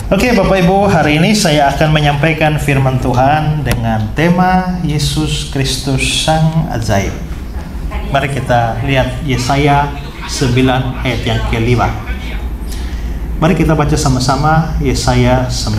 Oke Bapak Ibu, hari ini saya akan menyampaikan firman Tuhan dengan tema Yesus Kristus Sang Ajaib. Mari kita lihat Yesaya 9 ayat yang ke-5. Mari kita baca sama-sama Yesaya 9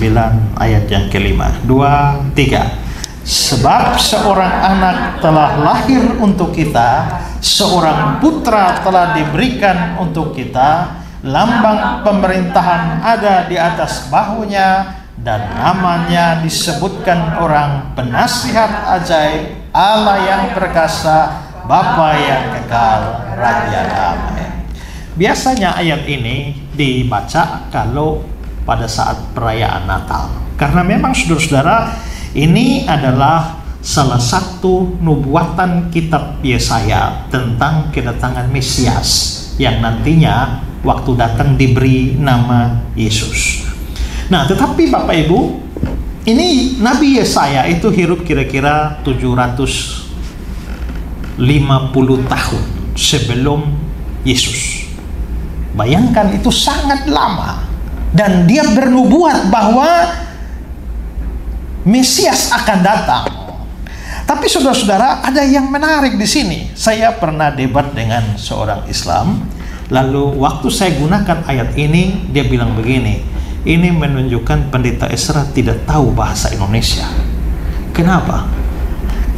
ayat yang ke-5. 2, 3. Sebab seorang anak telah lahir untuk kita, seorang putra telah diberikan untuk kita, lambang pemerintahan ada di atas bahunya, dan namanya disebutkan orang penasihat ajaib, Allah yang perkasa, Bapa yang kekal, Raja damai. Biasanya ayat ini dibaca kalau pada saat perayaan Natal, karena memang saudara-saudara, ini adalah salah satu nubuatan kitab Yesaya tentang kedatangan Mesias yang nantinya waktu datang diberi nama Yesus. Nah, tetapi Bapak Ibu, ini Nabi Yesaya itu hidup kira-kira 750 tahun sebelum Yesus. Bayangkan, itu sangat lama. Dan dia bernubuat bahwa Mesias akan datang. Tapi saudara-saudara, ada yang menarik di sini. Saya pernah debat dengan seorang Islam. Lalu waktu saya gunakan ayat ini, dia bilang begini, ini menunjukkan Pendeta Ezra tidak tahu bahasa Indonesia. Kenapa?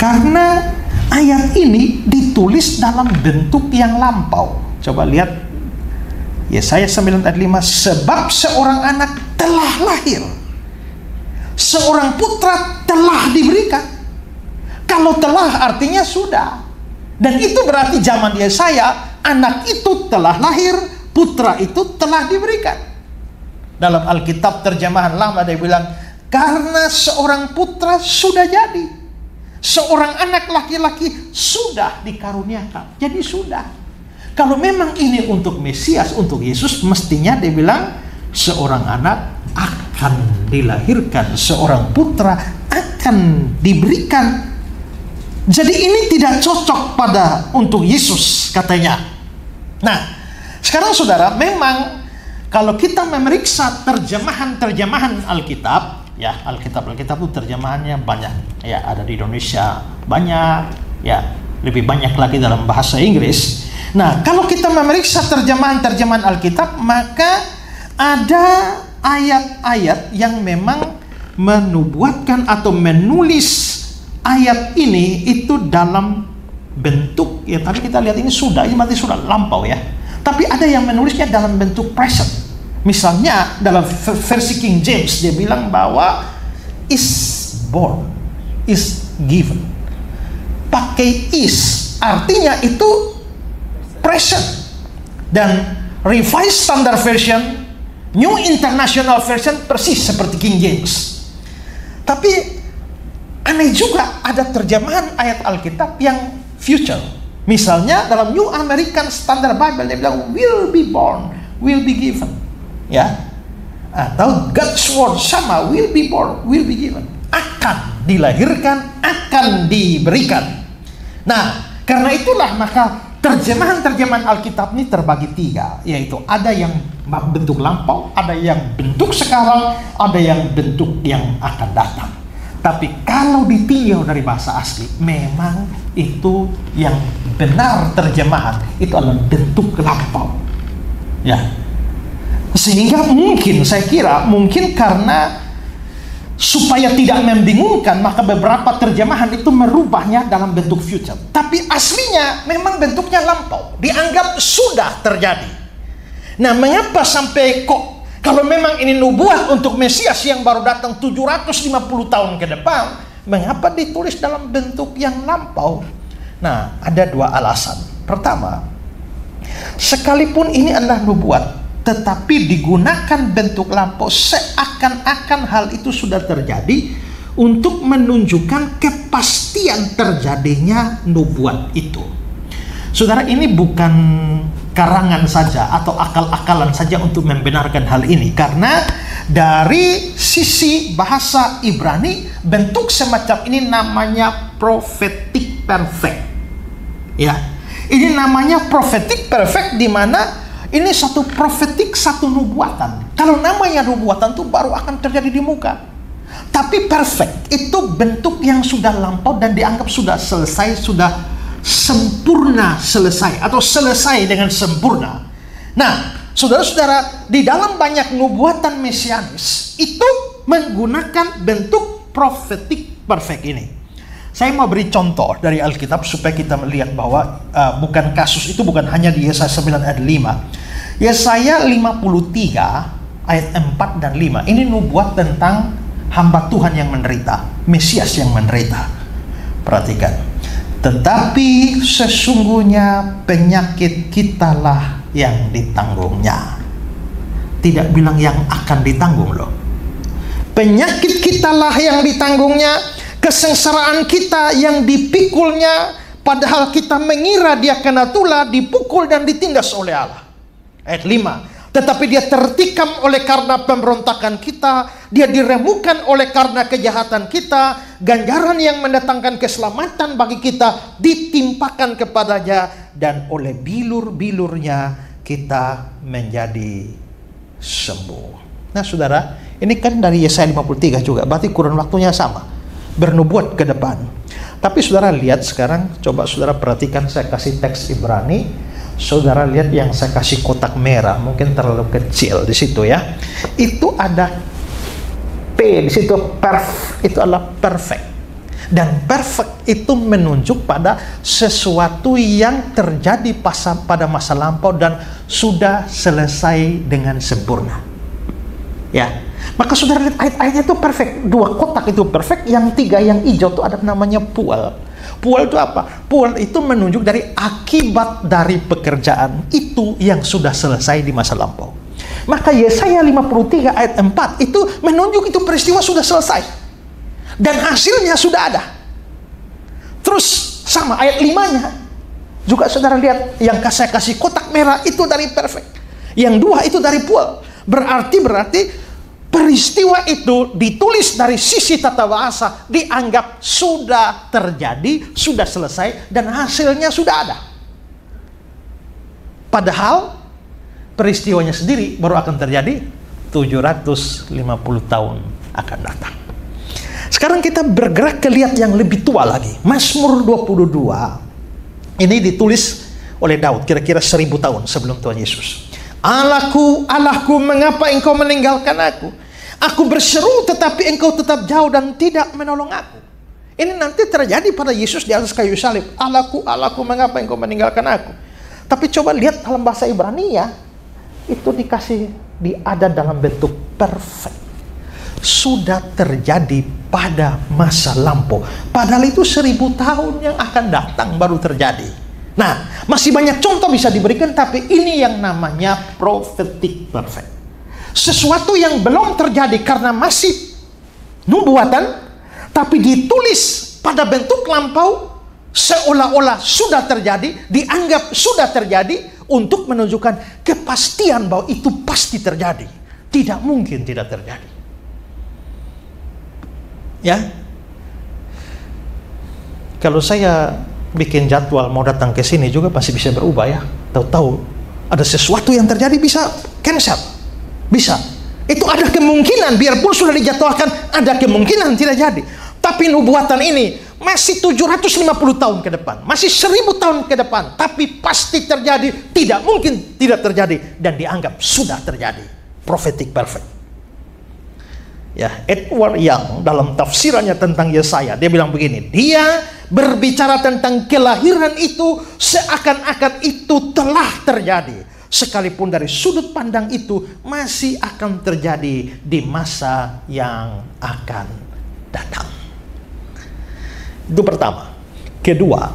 Karena ayat ini ditulis dalam bentuk yang lampau. Coba lihat Yesaya 9 ayat 5. Sebab seorang anak telah lahir, seorang putra telah diberikan. Kalau telah artinya sudah. Dan itu berarti zaman Yesaya, anak itu telah lahir, putra itu telah diberikan. Dalam Alkitab terjemahan lama dia bilang, karena seorang putra sudah jadi, seorang anak laki-laki sudah dikaruniakan. Jadi sudah. Kalau memang ini untuk Mesias, untuk Yesus, mestinya dia bilang seorang anak akan dilahirkan, seorang putra akan diberikan. Jadi ini tidak cocok pada untuk Yesus katanya. Nah, sekarang saudara, memang kalau kita memeriksa terjemahan Alkitab, ya Alkitab itu terjemahannya banyak, ya ada di Indonesia banyak, ya lebih banyak lagi dalam bahasa Inggris. Nah, kalau kita memeriksa terjemahan Alkitab, maka ada ayat-ayat yang memang menubuatkan atau menulis ayat ini itu dalam bentuk, ya tadi kita lihat ini berarti sudah lampau ya. Tapi ada yang menulisnya dalam bentuk present. Misalnya dalam versi King James dia bilang bahwa is born, is given. Pakai is, artinya itu present. Dan Revised Standard Version, New International Version persis seperti King James. Tapi aneh juga ada terjemahan ayat Alkitab yang future. Misalnya dalam New American Standard Bible dia bilang will be born, will be given. Ya. Atau God's word sama, will be born, will be given. Akan dilahirkan, akan diberikan. Nah, karena itulah maka terjemahan Alkitab ini terbagi tiga, yaitu ada yang bentuk lampau, ada yang bentuk sekarang, ada yang bentuk yang akan datang. Tapi kalau ditinjau dari bahasa asli, memang itu yang benar terjemahan itu adalah bentuk lampau. Ya. Sehingga saya kira mungkin karena supaya tidak membingungkan, maka beberapa terjemahan itu merubahnya dalam bentuk future. Tapi aslinya memang bentuknya lampau, dianggap sudah terjadi. Nah, mengapa sampai kalau memang ini nubuat untuk Mesias yang baru datang 750 tahun ke depan, mengapa ditulis dalam bentuk yang lampau? Nah, ada dua alasan. Pertama, sekalipun ini adalah nubuat, tetapi digunakan bentuk lampau seakan-akan hal itu sudah terjadi untuk menunjukkan kepastian terjadinya nubuat itu. Saudara, ini bukan karangan saja atau akal-akalan saja untuk membenarkan hal ini, karena dari sisi bahasa Ibrani bentuk semacam ini namanya prophetic perfect. Ya, ini namanya prophetic perfect, di mana Ini satu profetik, satu nubuatan. Kalau namanya nubuatan itu baru akan terjadi di muka. Tapi perfect, itu bentuk yang sudah lampau dan dianggap sudah selesai, sudah sempurna selesai, atau selesai dengan sempurna. Nah, saudara-saudara, di dalam banyak nubuatan mesianis, itu menggunakan bentuk profetik perfect ini. Saya mau beri contoh dari Alkitab supaya kita melihat bahwa bukan kasus itu bukan hanya di Yesaya 9 ayat 5. Yesaya 53 ayat 4 dan 5. Ini nubuat tentang hamba Tuhan yang menderita, Mesias yang menderita. Perhatikan. Tetapi sesungguhnya penyakit kitalah yang ditanggungnya. Tidak bilang yang akan ditanggung loh. Penyakit kitalah yang ditanggungnya. Kesengsaraan kita yang dipikulnya, padahal kita mengira dia kena tulah, dipukul dan ditindas oleh Allah. Ayat 5. Tetapi dia tertikam oleh karena pemberontakan kita, dia diremukan oleh karena kejahatan kita, ganjaran yang mendatangkan keselamatan bagi kita ditimpakan kepadanya, dan oleh bilur-bilurnya kita menjadi sembuh. Nah saudara, ini kan dari Yesaya 53 juga, berarti kurun waktunya sama, bernubuat ke depan. Tapi saudara lihat sekarang, coba saudara perhatikan, saya kasih teks Ibrani. Saudara lihat yang saya kasih kotak merah, mungkin terlalu kecil di situ ya. Itu ada P di situ, itu adalah perfect. Dan perfect itu menunjuk pada sesuatu yang terjadi pada masa lampau dan sudah selesai dengan sempurna. Ya. Maka saudara lihat ayat-ayatnya itu perfect. 2 kotak itu perfect, yang 3 yang hijau itu ada namanya pual. Pual itu apa? Pual itu menunjuk dari akibat dari pekerjaan itu yang sudah selesai di masa lampau. Maka Yesaya 53 ayat 4 itu menunjuk itu peristiwa sudah selesai. Dan hasilnya sudah ada. Terus sama ayat 5-nya. Juga saudara lihat yang saya kasih kotak merah itu dari perfect. Yang 2 itu dari pual. Berarti peristiwa itu ditulis dari sisi tata bahasa, dianggap sudah terjadi, sudah selesai, dan hasilnya sudah ada. Padahal peristiwanya sendiri baru akan terjadi 750 tahun akan datang. Sekarang kita bergerak ke lihat yang lebih tua lagi. Mazmur 22. Ini ditulis oleh Daud kira-kira 1000 tahun sebelum Tuhan Yesus. Allahku, Allahku, mengapa engkau meninggalkan aku? Aku berseru tetapi engkau tetap jauh dan tidak menolong aku. Ini nanti terjadi pada Yesus di atas kayu salib. Allahku, Allahku, mengapa engkau meninggalkan aku? Tapi coba lihat dalam bahasa Ibrani ya, itu ada dalam bentuk perfect. Sudah terjadi pada masa lampau. Padahal itu 1000 tahun yang akan datang baru terjadi. Nah, masih banyak contoh bisa diberikan, tapi ini yang namanya prophetic perfect. Sesuatu yang belum terjadi karena masih nubuatan, tapi ditulis pada bentuk lampau, seolah-olah sudah terjadi, dianggap sudah terjadi, untuk menunjukkan kepastian bahwa itu pasti terjadi. Tidak mungkin tidak terjadi. Ya, kalau saya bikin jadwal mau datang ke sini juga pasti bisa berubah ya. Tahu-tahu ada sesuatu yang terjadi bisa cancel. Bisa. Itu ada kemungkinan, biarpun sudah dijadwalkan, ada kemungkinan tidak jadi. Tapi nubuatan ini masih 750 tahun ke depan, masih 1000 tahun ke depan, tapi pasti terjadi, tidak mungkin tidak terjadi, dan dianggap sudah terjadi. Prophetic perfect. Ya, Edward Young dalam tafsirannya tentang Yesaya, dia bilang begini, dia berbicara tentang kelahiran itu seakan-akan itu telah terjadi, sekalipun dari sudut pandang itu masih akan terjadi di masa yang akan datang. Itu pertama. Kedua,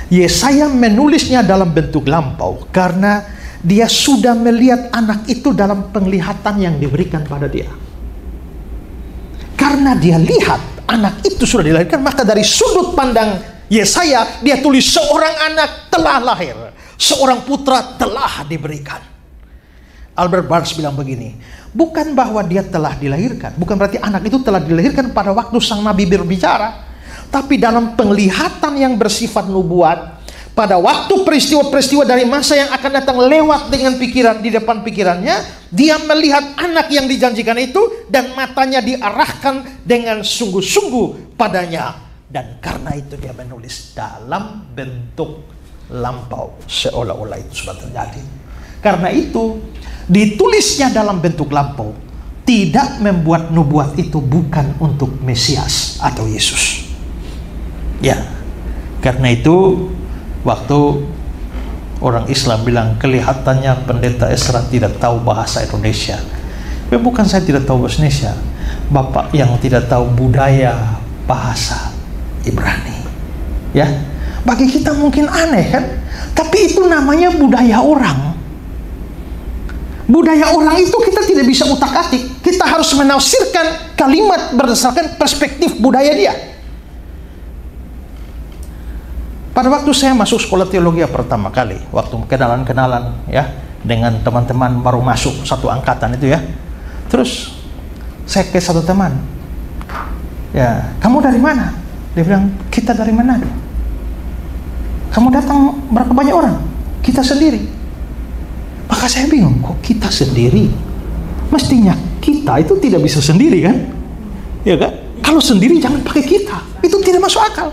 Yesaya menulisnya dalam bentuk lampau karena dia sudah melihat anak itu dalam penglihatan yang diberikan pada dia. Karena dia lihat anak itu sudah dilahirkan, maka dari sudut pandang Yesaya dia tulis seorang anak telah lahir, seorang putra telah diberikan. Albert Barnes bilang begini, bukan bahwa dia telah dilahirkan, bukan berarti anak itu telah dilahirkan pada waktu sang nabi berbicara, tapi dalam penglihatan yang bersifat nubuat, pada waktu peristiwa-peristiwa dari masa yang akan datang lewat dengan pikiran di depan pikirannya, dia melihat anak yang dijanjikan itu dan matanya diarahkan dengan sungguh-sungguh padanya. Dan karena itu dia menulis dalam bentuk lampau, seolah-olah itu sudah terjadi. Karena itu ditulisnya dalam bentuk lampau tidak membuat nubuat itu bukan untuk Mesias atau Yesus. Ya, karena itu waktu orang Islam bilang kelihatannya pendeta Esra tidak tahu bahasa Indonesia. Ya, bukan saya tidak tahu bahasa Indonesia, Bapak yang tidak tahu budaya bahasa Ibrani. Ya, bagi kita mungkin aneh kan, tapi itu namanya budaya orang. Budaya orang itu kita tidak bisa utak-atik. Kita harus menafsirkan kalimat berdasarkan perspektif budaya dia. Pada waktu saya masuk sekolah teologi pertama kali, waktu kenalan-kenalan ya dengan teman-teman baru masuk satu angkatan itu ya. Terus saya ke satu teman, ya, kamu dari mana? Dia bilang, kita dari Manado. Kamu datang berapa banyak orang? Kita sendiri. Maka saya bingung, kok kita sendiri? Mestinya kita itu tidak bisa sendiri kan? Ya kan? Kalau sendiri jangan pakai kita. Itu tidak masuk akal.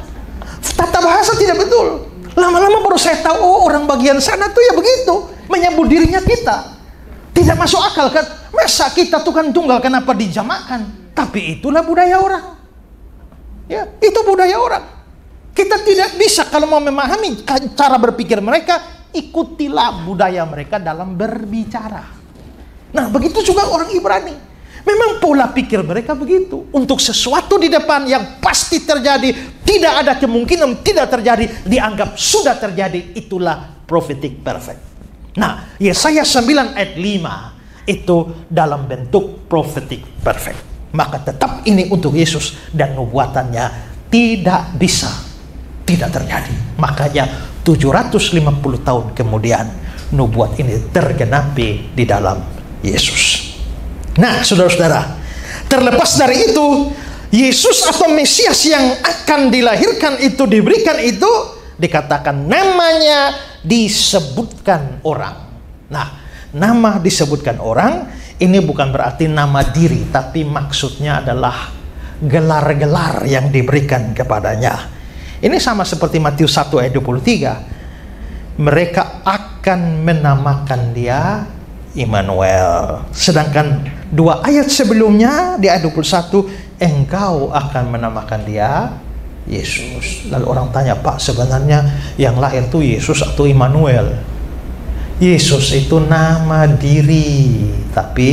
Tata bahasa tidak betul. Lama-lama baru saya tahu, oh orang bagian sana tuh ya begitu, menyebut dirinya kita. Tidak masuk akal kan? Masa kita Tuhan tunggal kenapa dijamakan? Tapi itulah budaya orang. Ya, itu budaya orang. Kita tidak bisa kalau mau memahami cara berpikir mereka, ikutilah budaya mereka dalam berbicara. Nah, begitu juga orang Ibrani. Memang pola pikir mereka begitu. Untuk sesuatu di depan yang pasti terjadi, tidak ada kemungkinan tidak terjadi, dianggap sudah terjadi. Itulah prophetic perfect. Nah, Yesaya 9 ayat 5 itu dalam bentuk prophetic perfect. Maka tetap ini untuk Yesus dan nubuatannya tidak bisa tidak terjadi. Makanya 750 tahun kemudian nubuat ini tergenapi di dalam Yesus. Nah, saudara-saudara, terlepas dari itu, Yesus atau Mesias yang akan dilahirkan itu, diberikan itu, dikatakan namanya disebutkan orang. Nah, nama disebutkan orang ini bukan berarti nama diri, tapi maksudnya adalah gelar-gelar yang diberikan kepadanya. Ini sama seperti Matius 1 ayat 23. Mereka akan menamakan dia Immanuel. Sedangkan 2 ayat sebelumnya di ayat 21, engkau akan menamakan dia Yesus. Lalu orang tanya, Pak, sebenarnya yang lahir itu Yesus atau Immanuel? Yesus itu nama diri, tapi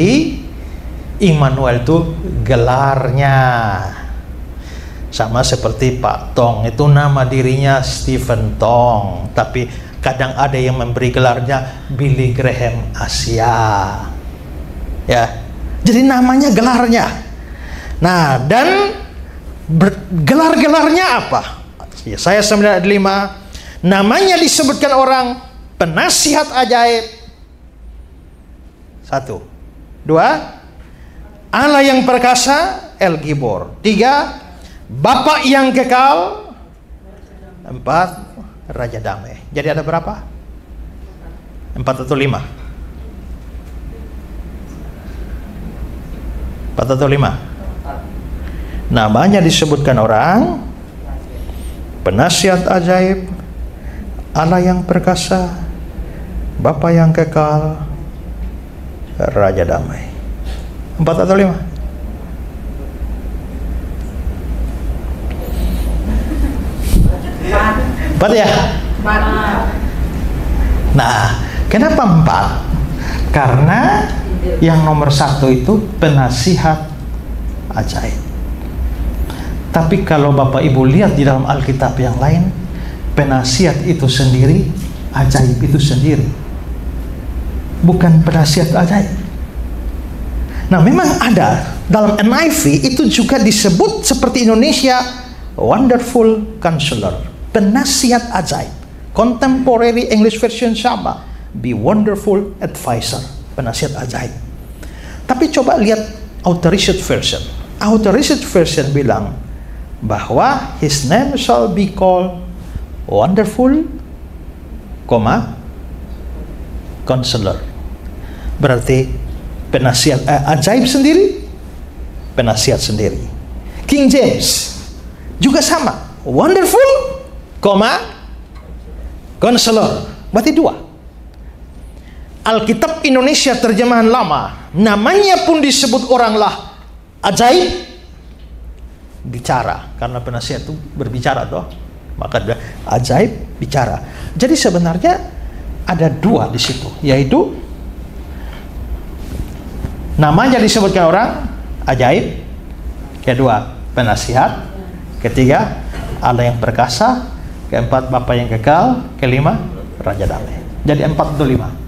Immanuel itu gelarnya. Sama seperti Pak Tong, itu nama dirinya Stephen Tong, tapi kadang ada yang memberi gelarnya Billy Graham Asia. Ya, jadi namanya gelarnya. Nah, dan gelar-gelarnya apa? Yesaya 9:5, namanya disebutkan orang penasihat ajaib. 1, 2, Allah yang perkasa, El Gibor. 3, Bapa yang kekal. 4, Raja Damai. Jadi ada berapa? 4 atau 5? 4 atau 5? Namanya disebutkan orang, penasihat ajaib, Allah yang perkasa, Bapa yang kekal, Raja Damai. 4 atau 5? 4 ya? 4. Nah, kenapa 4? Karena yang nomor 1 itu penasihat ajaib. Tapi kalau Bapak Ibu lihat di dalam Alkitab yang lain, penasihat itu sendiri, ajaib itu sendiri, bukan penasihat ajaib. Nah, memang ada dalam NIV itu juga disebut seperti Indonesia, Wonderful Counselor, penasihat ajaib. Contemporary English version sama, Be Wonderful Advisor, penasihat ajaib. Tapi coba lihat Authorized Version. Authorized Version bilang bahwa His name shall be called Wonderful Counselor. Berarti penasihat, ajaib sendiri, penasihat sendiri. King James juga sama, wonderful, Counselor. Berarti dua. Alkitab Indonesia terjemahan lama, namanya pun disebut oranglah ajaib, bicara, karena penasihat itu berbicara toh, maka dia ajaib, bicara. Jadi sebenarnya ada dua di situ, yaitu namanya disebutkan orang ajaib, kedua penasihat, ketiga Allah yang perkasa, keempat Bapa yang kekal, kelima Raja Damai. Jadi 4 atau 5?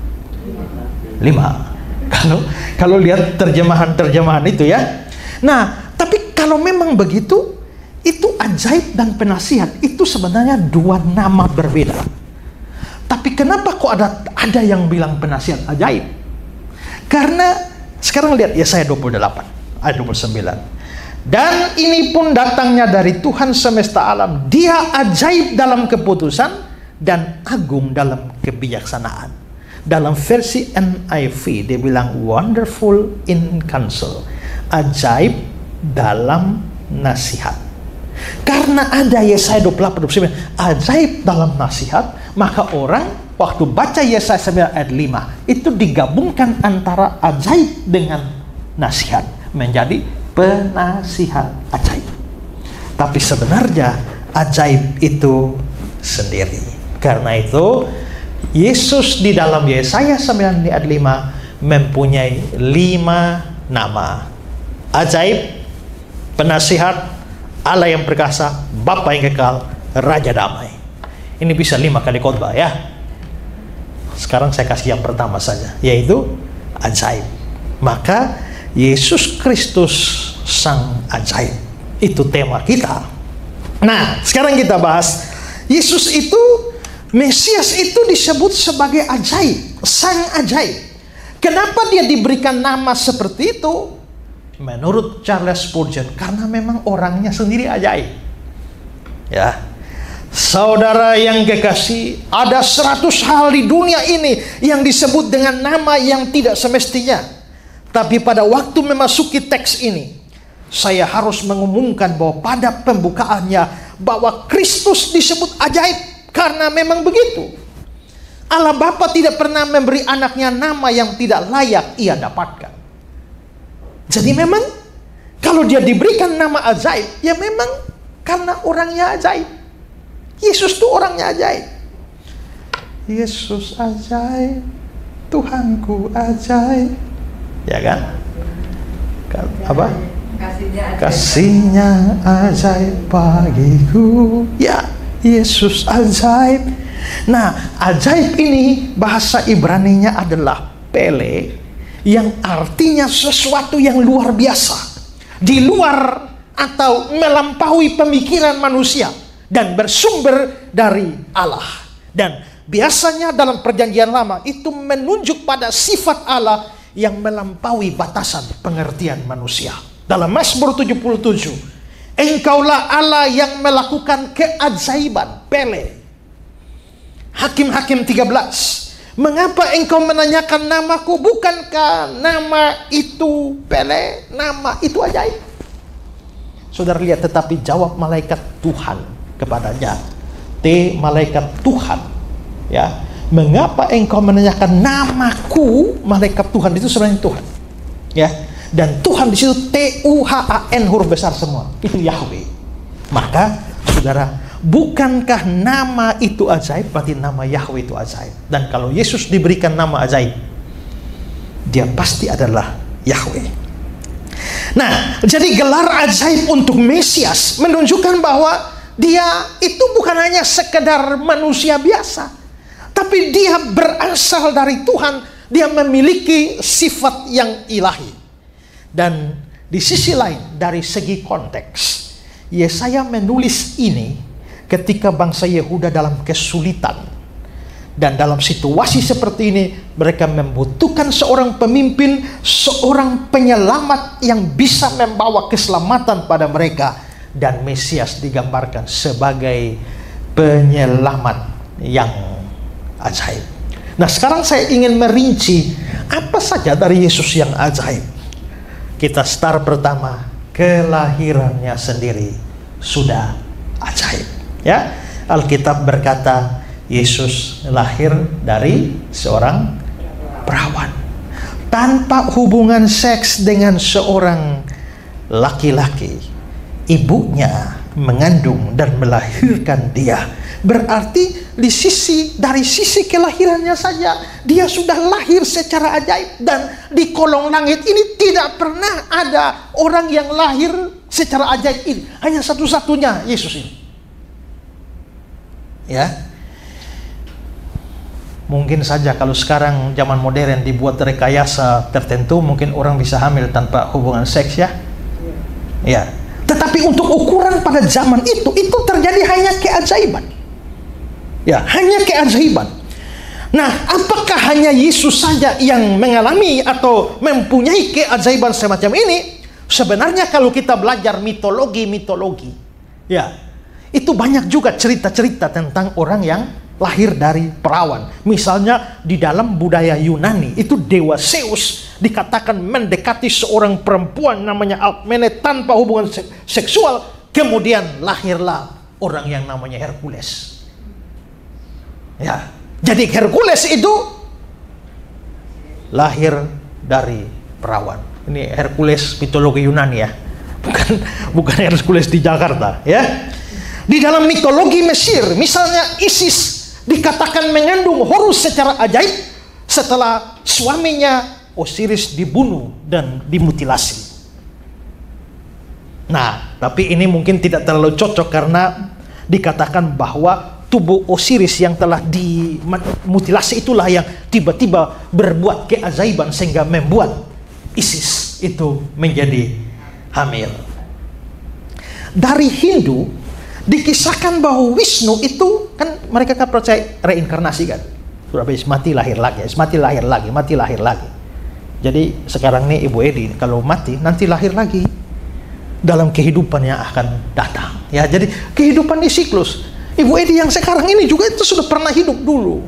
5. Kalau lihat terjemahan itu ya. Nah, tapi kalau memang begitu, itu ajaib dan penasihat itu sebenarnya dua nama berbeda. Tapi kenapa kok ada yang bilang penasihat ajaib? Karena sekarang lihat Yesaya 28 ayat 29. Dan ini pun datangnya dari Tuhan semesta alam. Dia ajaib dalam keputusan dan agung dalam kebijaksanaan. Dalam versi NIV dia bilang wonderful in counsel, ajaib dalam nasihat. Karena ada Yesaya 28 ajaib dalam nasihat, maka orang waktu baca Yesaya 9 ayat 5 itu digabungkan antara ajaib dengan nasihat menjadi penasihat ajaib. Tapi sebenarnya ajaib itu sendiri. Karena itu Yesus di dalam Yesaya 9 ayat 5 mempunyai 5 nama. Ajaib, penasihat, Allah yang perkasa, Bapa yang kekal, Raja Damai. Ini bisa 5 kali khotbah ya. Sekarang saya kasih yang pertama saja, yaitu ajaib. Maka Yesus Kristus sang ajaib. Itu tema kita. Nah, sekarang kita bahas Yesus itu, Mesias itu disebut sebagai ajaib, sang ajaib. Kenapa dia diberikan nama seperti itu? Menurut Charles Spurgeon, karena memang orangnya sendiri ajaib. Ya, saudara yang kekasih, ada 100 hal di dunia ini yang disebut dengan nama yang tidak semestinya. Tapi pada waktu memasuki teks ini, saya harus mengumumkan bahwa pada pembukaannya bahwa Kristus disebut ajaib. Karena memang begitu. Allah Bapa tidak pernah memberi anaknya nama yang tidak layak ia dapatkan. Jadi memang kalau dia diberikan nama ajaib, ya memang karena orangnya ajaib. Yesus itu orangnya ajaib. Yesus ajaib, Tuhanku ajaib. Ya kan? Apa? Kasihnya ajaib bagiku. Ya, Yesus ajaib. Nah, ajaib ini bahasa Ibraninya adalah pele, yang artinya sesuatu yang luar biasa, di luar atau melampaui pemikiran manusia dan bersumber dari Allah. Dan biasanya dalam perjanjian lama itu menunjuk pada sifat Allah yang melampaui batasan pengertian manusia. Dalam Mazmur 77, Engkaulah Allah yang melakukan keajaiban, pele. Hakim-Hakim 13, mengapa engkau menanyakan namaku? Bukankah nama itu pele, nama itu ajaib? Saudara lihat, tetapi jawab malaikat Tuhan kepadanya, malaikat Tuhan, ya, mengapa engkau menanyakan namaku? Malaikat Tuhan itu sebenarnya Tuhan, ya. Dan Tuhan di situ Tuhan, huruf besar semua. Itu Yahweh. Maka, saudara, bukankah nama itu ajaib? Berarti nama Yahweh itu ajaib. Dan kalau Yesus diberikan nama ajaib, dia pasti adalah Yahweh. Nah, jadi gelar ajaib untuk Mesias menunjukkan bahwa dia itu bukan hanya sekedar manusia biasa, tapi dia berasal dari Tuhan. Dia memiliki sifat yang ilahi. Dan di sisi lain, dari segi konteks, Yesaya menulis ini ketika bangsa Yehuda dalam kesulitan. Dan dalam situasi seperti ini, mereka membutuhkan seorang pemimpin, seorang penyelamat yang bisa membawa keselamatan pada mereka. Dan Mesias digambarkan sebagai penyelamat yang ajaib. Nah, sekarang saya ingin merinci apa saja dari Yesus yang ajaib. Kita start pertama, kelahirannya sendiri sudah ajaib. Ya, Alkitab berkata Yesus lahir dari seorang perawan, tanpa hubungan seks dengan seorang laki-laki. Ibunya mengandung dan melahirkan dia. Berarti dari sisi kelahirannya saja dia sudah lahir secara ajaib. Dan di kolong langit ini tidak pernah ada orang yang lahir secara ajaib ini. Hanya satu-satunya Yesus ini. Ya, mungkin saja kalau sekarang zaman modern dibuat rekayasa tertentu, mungkin orang bisa hamil tanpa hubungan seks, ya. Ya. Tetapi untuk ukuran pada zaman itu terjadi hanya keajaiban. Ya, hanya keajaiban. Nah, apakah hanya Yesus saja yang mengalami atau mempunyai keajaiban semacam ini? Sebenarnya kalau kita belajar mitologi, ya, itu banyak juga cerita-cerita tentang orang yang lahir dari perawan. Misalnya di dalam budaya Yunani, itu dewa Zeus dikatakan mendekati seorang perempuan namanya Alkmene tanpa hubungan seksual, kemudian lahirlah orang yang namanya Hercules. Ya, jadi Hercules itu lahir dari perawan. Ini Hercules mitologi Yunani, ya, bukan Hercules di Jakarta, ya. Di dalam mitologi Mesir, misalnya Isis dikatakan mengandung Horus secara ajaib setelah suaminya Osiris dibunuh dan dimutilasi. Nah, tapi ini mungkin tidak terlalu cocok karena dikatakan bahwa tubuh Osiris yang telah dimutilasi itulah yang tiba-tiba berbuat keajaiban sehingga membuat Isis itu menjadi hamil. Dari Hindu dikisahkan bahwa Wisnu itu kan mereka kan percaya reinkarnasi, kan. Sudah habis mati lahir lagi, mati lahir lagi. Jadi sekarang nih Ibu Edi kalau mati nanti lahir lagi dalam kehidupan yang akan datang. Ya, jadi kehidupan di siklus. Ibu Edi yang sekarang ini juga itu sudah pernah hidup dulu.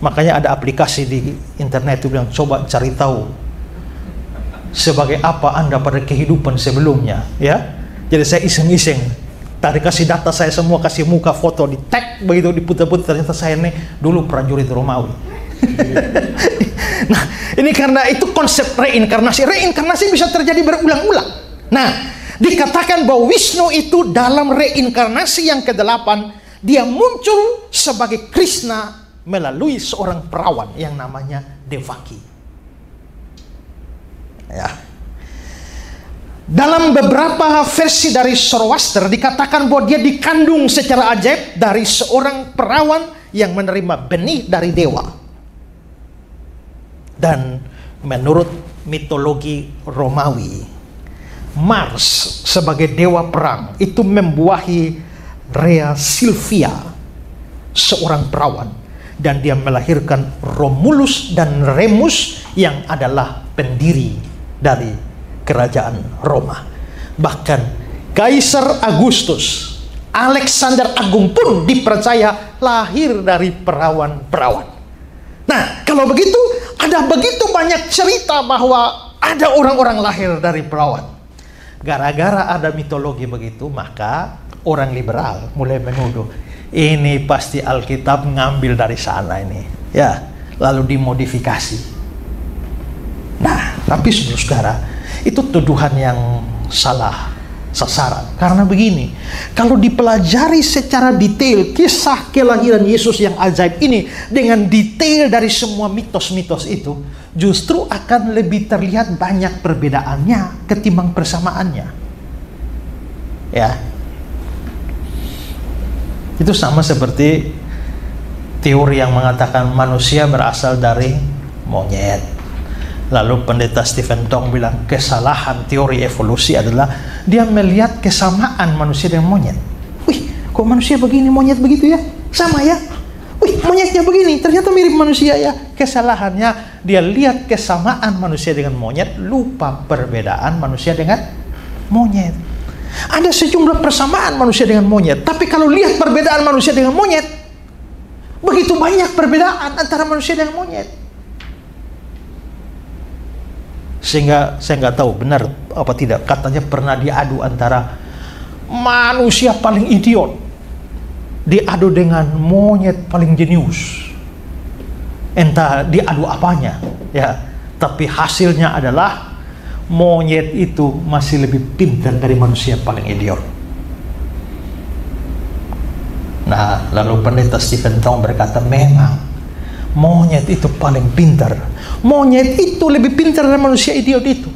Makanya ada aplikasi di internet itu bilang coba cari tahu sebagai apa Anda pada kehidupan sebelumnya, ya. Jadi saya iseng-iseng tadi kasih data saya semua, kasih muka, foto, di tag begitu, diputar-putar, ternyata saya ini dulu prajurit Romawi. Nah, ini karena itu konsep reinkarnasi. Reinkarnasi bisa terjadi berulang-ulang. Nah, dikatakan bahwa Wisnu itu dalam reinkarnasi yang ke-8 dia muncul sebagai Krishna melalui seorang perawan yang namanya Devaki. Ya. Dalam beberapa versi dari Zoroaster dikatakan bahwa dia dikandung secara ajaib dari seorang perawan yang menerima benih dari dewa. Dan menurut mitologi Romawi, Mars sebagai dewa perang itu membuahi Rhea Silvia, seorang perawan, dan dia melahirkan Romulus dan Remus yang adalah pendiri dari kerajaan Roma. Bahkan Kaisar Agustus, Alexander Agung pun dipercaya lahir dari perawan-perawan. Nah, kalau begitu ada begitu banyak cerita bahwa ada orang-orang lahir dari perawan. Gara-gara ada mitologi begitu, maka orang liberal mulai menuduh ini pasti Alkitab ngambil dari sana ini, ya, lalu dimodifikasi. Nah, tapi saudara, itu tuduhan yang salah sasaran. Karena begini, kalau dipelajari secara detail kisah kelahiran Yesus yang ajaib ini dengan detail dari semua mitos-mitos itu, justru akan lebih terlihat banyak perbedaannya ketimbang persamaannya. Ya. Itu sama seperti teori yang mengatakan manusia berasal dari monyet. Lalu pendeta Stephen Tong bilang kesalahan teori evolusi adalah dia melihat kesamaan manusia dengan monyet. Wih, kok manusia begini, monyet begitu ya? Sama ya? Wih, monyetnya begini, ternyata mirip manusia ya? Kesalahannya dia lihat kesamaan manusia dengan monyet, lupa perbedaan manusia dengan monyet. Ada sejumlah persamaan manusia dengan monyet, tapi kalau lihat perbedaan manusia dengan monyet, Begitu banyak perbedaan antara manusia dan monyet. Sehingga saya nggak tahu benar apa tidak, katanya pernah diadu antara manusia paling idiot diadu dengan monyet paling jenius. Entah diadu apanya ya, tapi hasilnya adalah monyet itu masih lebih pintar dari manusia paling idiot. Nah, lalu pendeta Stephen Tong berkata, memang monyet itu paling pintar. Monyet itu lebih pintar dari manusia idiot itu.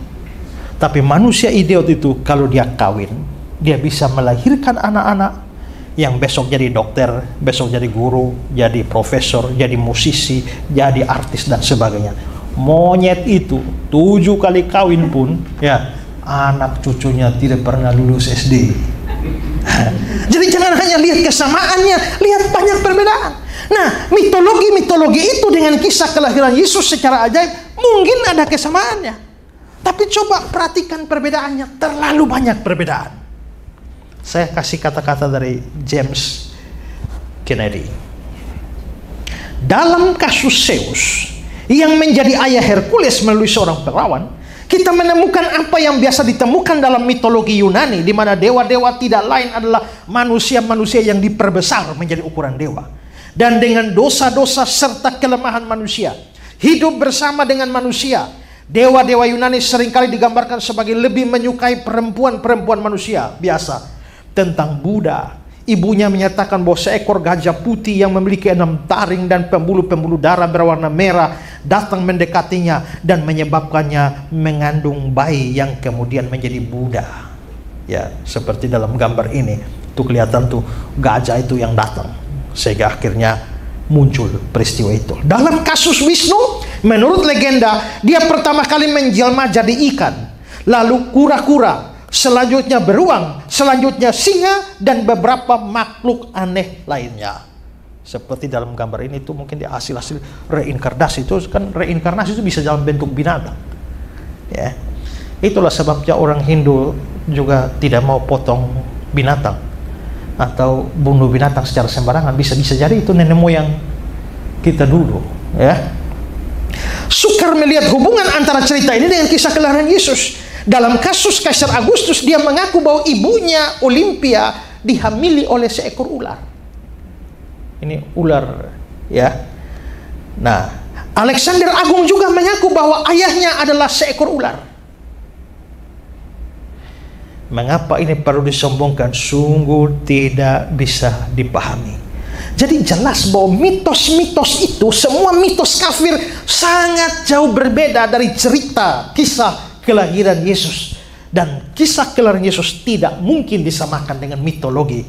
Tapi manusia idiot itu kalau dia kawin, dia bisa melahirkan anak-anak yang besok jadi dokter, besok jadi guru, jadi profesor, jadi musisi, jadi artis dan sebagainya. Monyet itu 7 kali kawin pun ya anak cucunya tidak pernah lulus SD. Jadi jangan hanya lihat kesamaannya, lihat banyak perbedaan. Nah, mitologi itu dengan kisah kelahiran Yesus secara ajaib mungkin ada kesamaannya, tapi coba perhatikan perbedaannya, terlalu banyak perbedaan. Saya kasih kata-kata dari James Kennedy. Dalam kasus Zeus yang menjadi ayah Hercules melalui seorang perawan, kita menemukan apa yang biasa ditemukan dalam mitologi Yunani, di mana dewa-dewa tidak lain adalah manusia-manusia yang diperbesar menjadi ukuran dewa. Dan dengan dosa-dosa serta kelemahan manusia, hidup bersama dengan manusia. Dewa-dewa Yunani seringkali digambarkan sebagai lebih menyukai perempuan-perempuan manusia biasa. Tentang Buddha, ibunya menyatakan bahwa seekor gajah putih yang memiliki 6 taring dan pembuluh-pembuluh darah berwarna merah datang mendekatinya dan menyebabkannya mengandung bayi yang kemudian menjadi Buddha. Ya, seperti dalam gambar ini, tuh kelihatan tuh gajah itu yang datang, sehingga akhirnya muncul peristiwa itu. Dalam kasus Wisnu, menurut legenda, dia pertama kali menjelma jadi ikan, lalu kura-kura, selanjutnya beruang, selanjutnya singa, dan beberapa makhluk aneh lainnya. Seperti dalam gambar ini tuh mungkin di hasil-hasil reinkarnasi. Itu kan reinkarnasi itu bisa dalam bentuk binatang. Ya. Itulah sebabnya orang Hindu juga tidak mau potong binatang atau bunuh binatang secara sembarangan. Bisa jadi itu nenek moyang kita dulu, ya. Sukar melihat hubungan antara cerita ini dengan kisah kelahiran Yesus. Dalam kasus Kaisar Agustus, dia mengaku bahwa ibunya Olimpia dihamili oleh seekor ular. Ini ular, ya. Nah, Alexander Agung juga mengaku bahwa ayahnya adalah seekor ular. Mengapa ini perlu disombongkan? Sungguh tidak bisa dipahami. Jadi jelas bahwa mitos-mitos itu, semua mitos kafir, sangat jauh berbeda dari cerita kisah kelahiran Yesus. Dan kisah kelahiran Yesus tidak mungkin disamakan dengan mitologi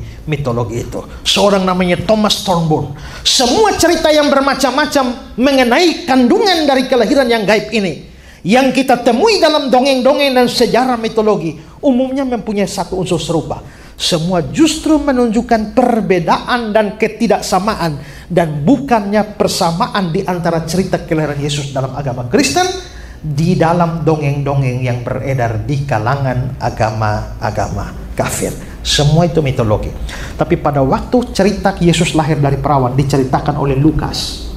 itu. Seorang namanya Thomas Thornburn, semua cerita yang bermacam-macam mengenai kandungan dari kelahiran yang gaib ini, yang kita temui dalam dongeng-dongeng dan sejarah mitologi, umumnya mempunyai satu unsur serupa. Semua justru menunjukkan perbedaan dan ketidaksamaan, dan bukannya persamaan di antara cerita kelahiran Yesus dalam agama Kristen di dalam dongeng-dongeng yang beredar di kalangan agama-agama kafir. Semua itu mitologi. Tapi pada waktu cerita Yesus lahir dari perawan diceritakan oleh Lukas,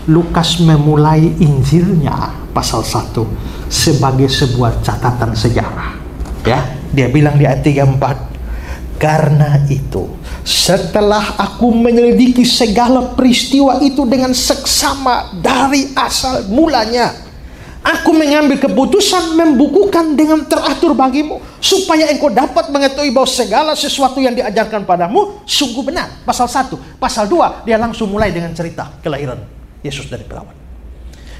Lukas memulai Injilnya pasal 1 sebagai sebuah catatan sejarah. Ya, dia bilang di ayat 34, karena itu setelah aku menyelidiki segala peristiwa itu dengan seksama dari asal mulanya, aku mengambil keputusan membukukan dengan teratur bagimu, supaya engkau dapat mengetahui bahwa segala sesuatu yang diajarkan padamu sungguh benar. Pasal 1, pasal 2 dia langsung mulai dengan cerita kelahiran Yesus dari perawan.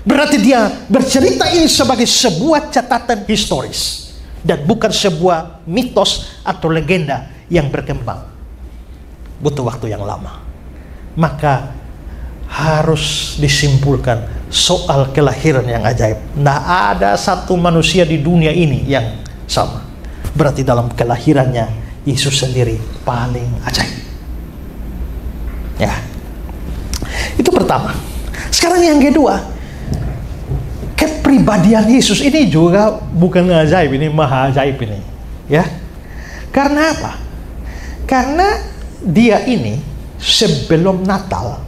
Berarti dia bercerita ini sebagai sebuah catatan historis dan bukan sebuah mitos atau legenda yang berkembang. Butuh waktu yang lama. Maka harus disimpulkan soal kelahiran yang ajaib. Nah, ada satu manusia di dunia ini yang sama. Berarti dalam kelahirannya Yesus sendiri paling ajaib. Ya, itu pertama. Sekarang yang kedua, kepribadian Yesus ini juga bukan ajaib, ini maha ajaib ini. Ya, karena apa? Karena dia ini sebelum Natal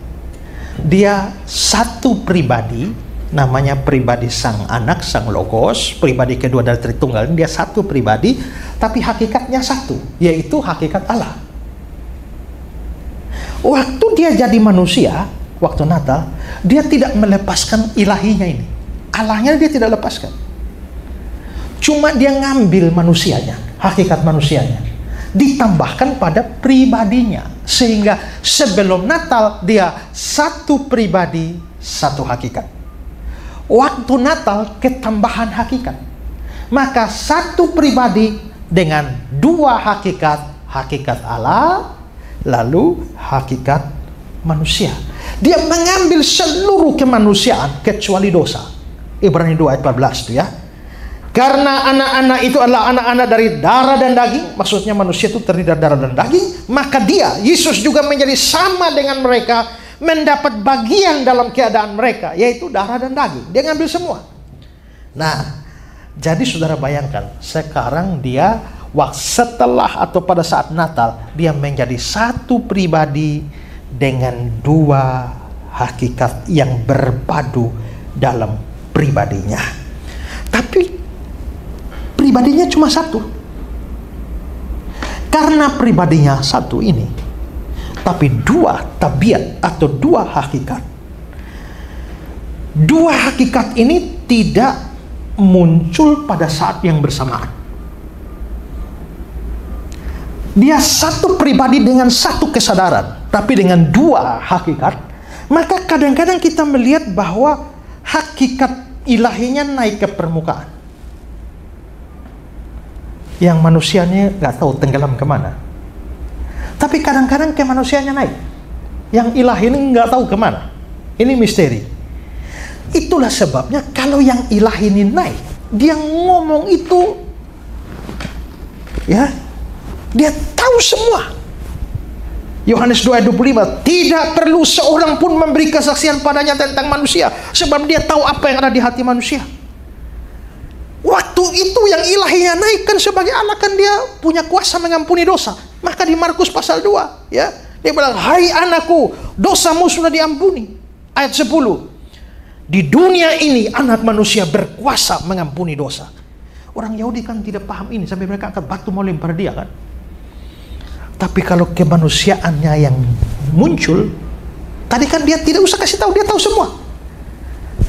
dia satu pribadi, namanya pribadi sang anak, sang logos, pribadi kedua dari Tritunggal. Dia satu pribadi, tapi hakikatnya satu, yaitu hakikat Allah. Waktu dia jadi manusia, waktu Natal, dia tidak melepaskan ilahinya ini. Allahnya dia tidak lepaskan. Cuma dia ngambil manusianya, hakikat manusianya, ditambahkan pada pribadinya. Sehingga sebelum Natal dia satu pribadi, satu hakikat. Waktu Natal ketambahan hakikat. Maka satu pribadi dengan dua hakikat, hakikat Allah, lalu hakikat manusia. Dia mengambil seluruh kemanusiaan kecuali dosa. Ibrani 2 ayat 14 itu ya. Karena anak-anak itu adalah anak-anak dari darah dan daging, maksudnya manusia itu terdiri dari darah dan daging, maka dia, Yesus juga menjadi sama dengan mereka, mendapat bagian dalam keadaan mereka, yaitu darah dan daging. Dia ngambil semua. Nah, jadi saudara bayangkan, sekarang dia setelah atau pada saat Natal, dia menjadi satu pribadi dengan dua hakikat yang berpadu dalam pribadinya. Tapi pribadinya cuma satu. Karena pribadinya satu ini, tapi dua tabiat atau dua hakikat. Dua hakikat ini tidak muncul pada saat yang bersamaan. Dia satu pribadi dengan satu kesadaran, tapi dengan dua hakikat. Maka kadang-kadang kita melihat bahwa hakikat ilahinya naik ke permukaan. Yang manusianya nggak tahu tenggelam kemana. Tapi kadang-kadang kemanusiaannya naik. Yang ilahi ini nggak tahu kemana. Ini misteri. Itulah sebabnya kalau yang ilahi ini naik, dia ngomong itu, ya, dia tahu semua. Yohanes 2 ayat 25, tidak perlu seorang pun memberi kesaksian padanya tentang manusia, sebab dia tahu apa yang ada di hati manusia. Waktu itu yang ilahinya naik kan sebagai Allah, kan dia punya kuasa mengampuni dosa. Maka di Markus pasal 2 ya, dia bilang, hai anakku, dosamu sudah diampuni. Ayat 10, di dunia ini anak manusia berkuasa mengampuni dosa. Orang Yahudi kan tidak paham ini, sampai mereka angkat batu mau lempar dia kan. Tapi kalau kemanusiaannya yang muncul, tadi kan dia tidak usah kasih tahu, dia tahu semua.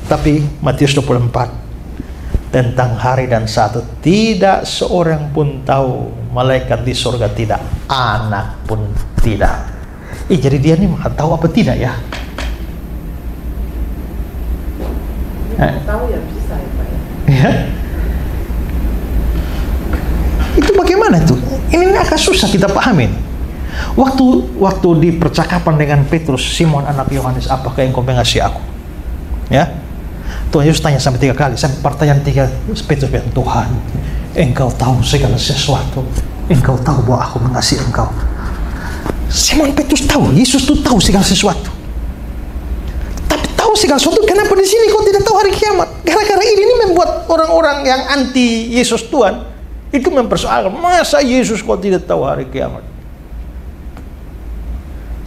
Tapi Matius 24 tentang hari dan saat itu tidak seorang pun tahu, malaikat di surga tidak, anak pun tidak. Jadi dia ini tahu apa tidak ya? Tahu ya bisa ya Pak ya. Ya. Itu bagaimana itu? Ini agak susah kita pahamin. Waktu di percakapan dengan Petrus, Simon anak Yohanes, apakah engkau mengasihi aku? Ya. Tuhan Yesus tanya sampai 3 kali. Sampai pertanyaan 3, Petrus bilang, Tuhan, engkau tahu segala sesuatu. Engkau tahu bahwa aku mengasihi engkau. Simon Petrus tahu, Yesus itu tahu segala sesuatu. Tapi tahu segala sesuatu, kenapa di sini kau tidak tahu hari kiamat? Gara-gara ini membuat orang-orang yang anti Yesus Tuhan itu mempersoalkan, masa Yesus kok tidak tahu hari kiamat?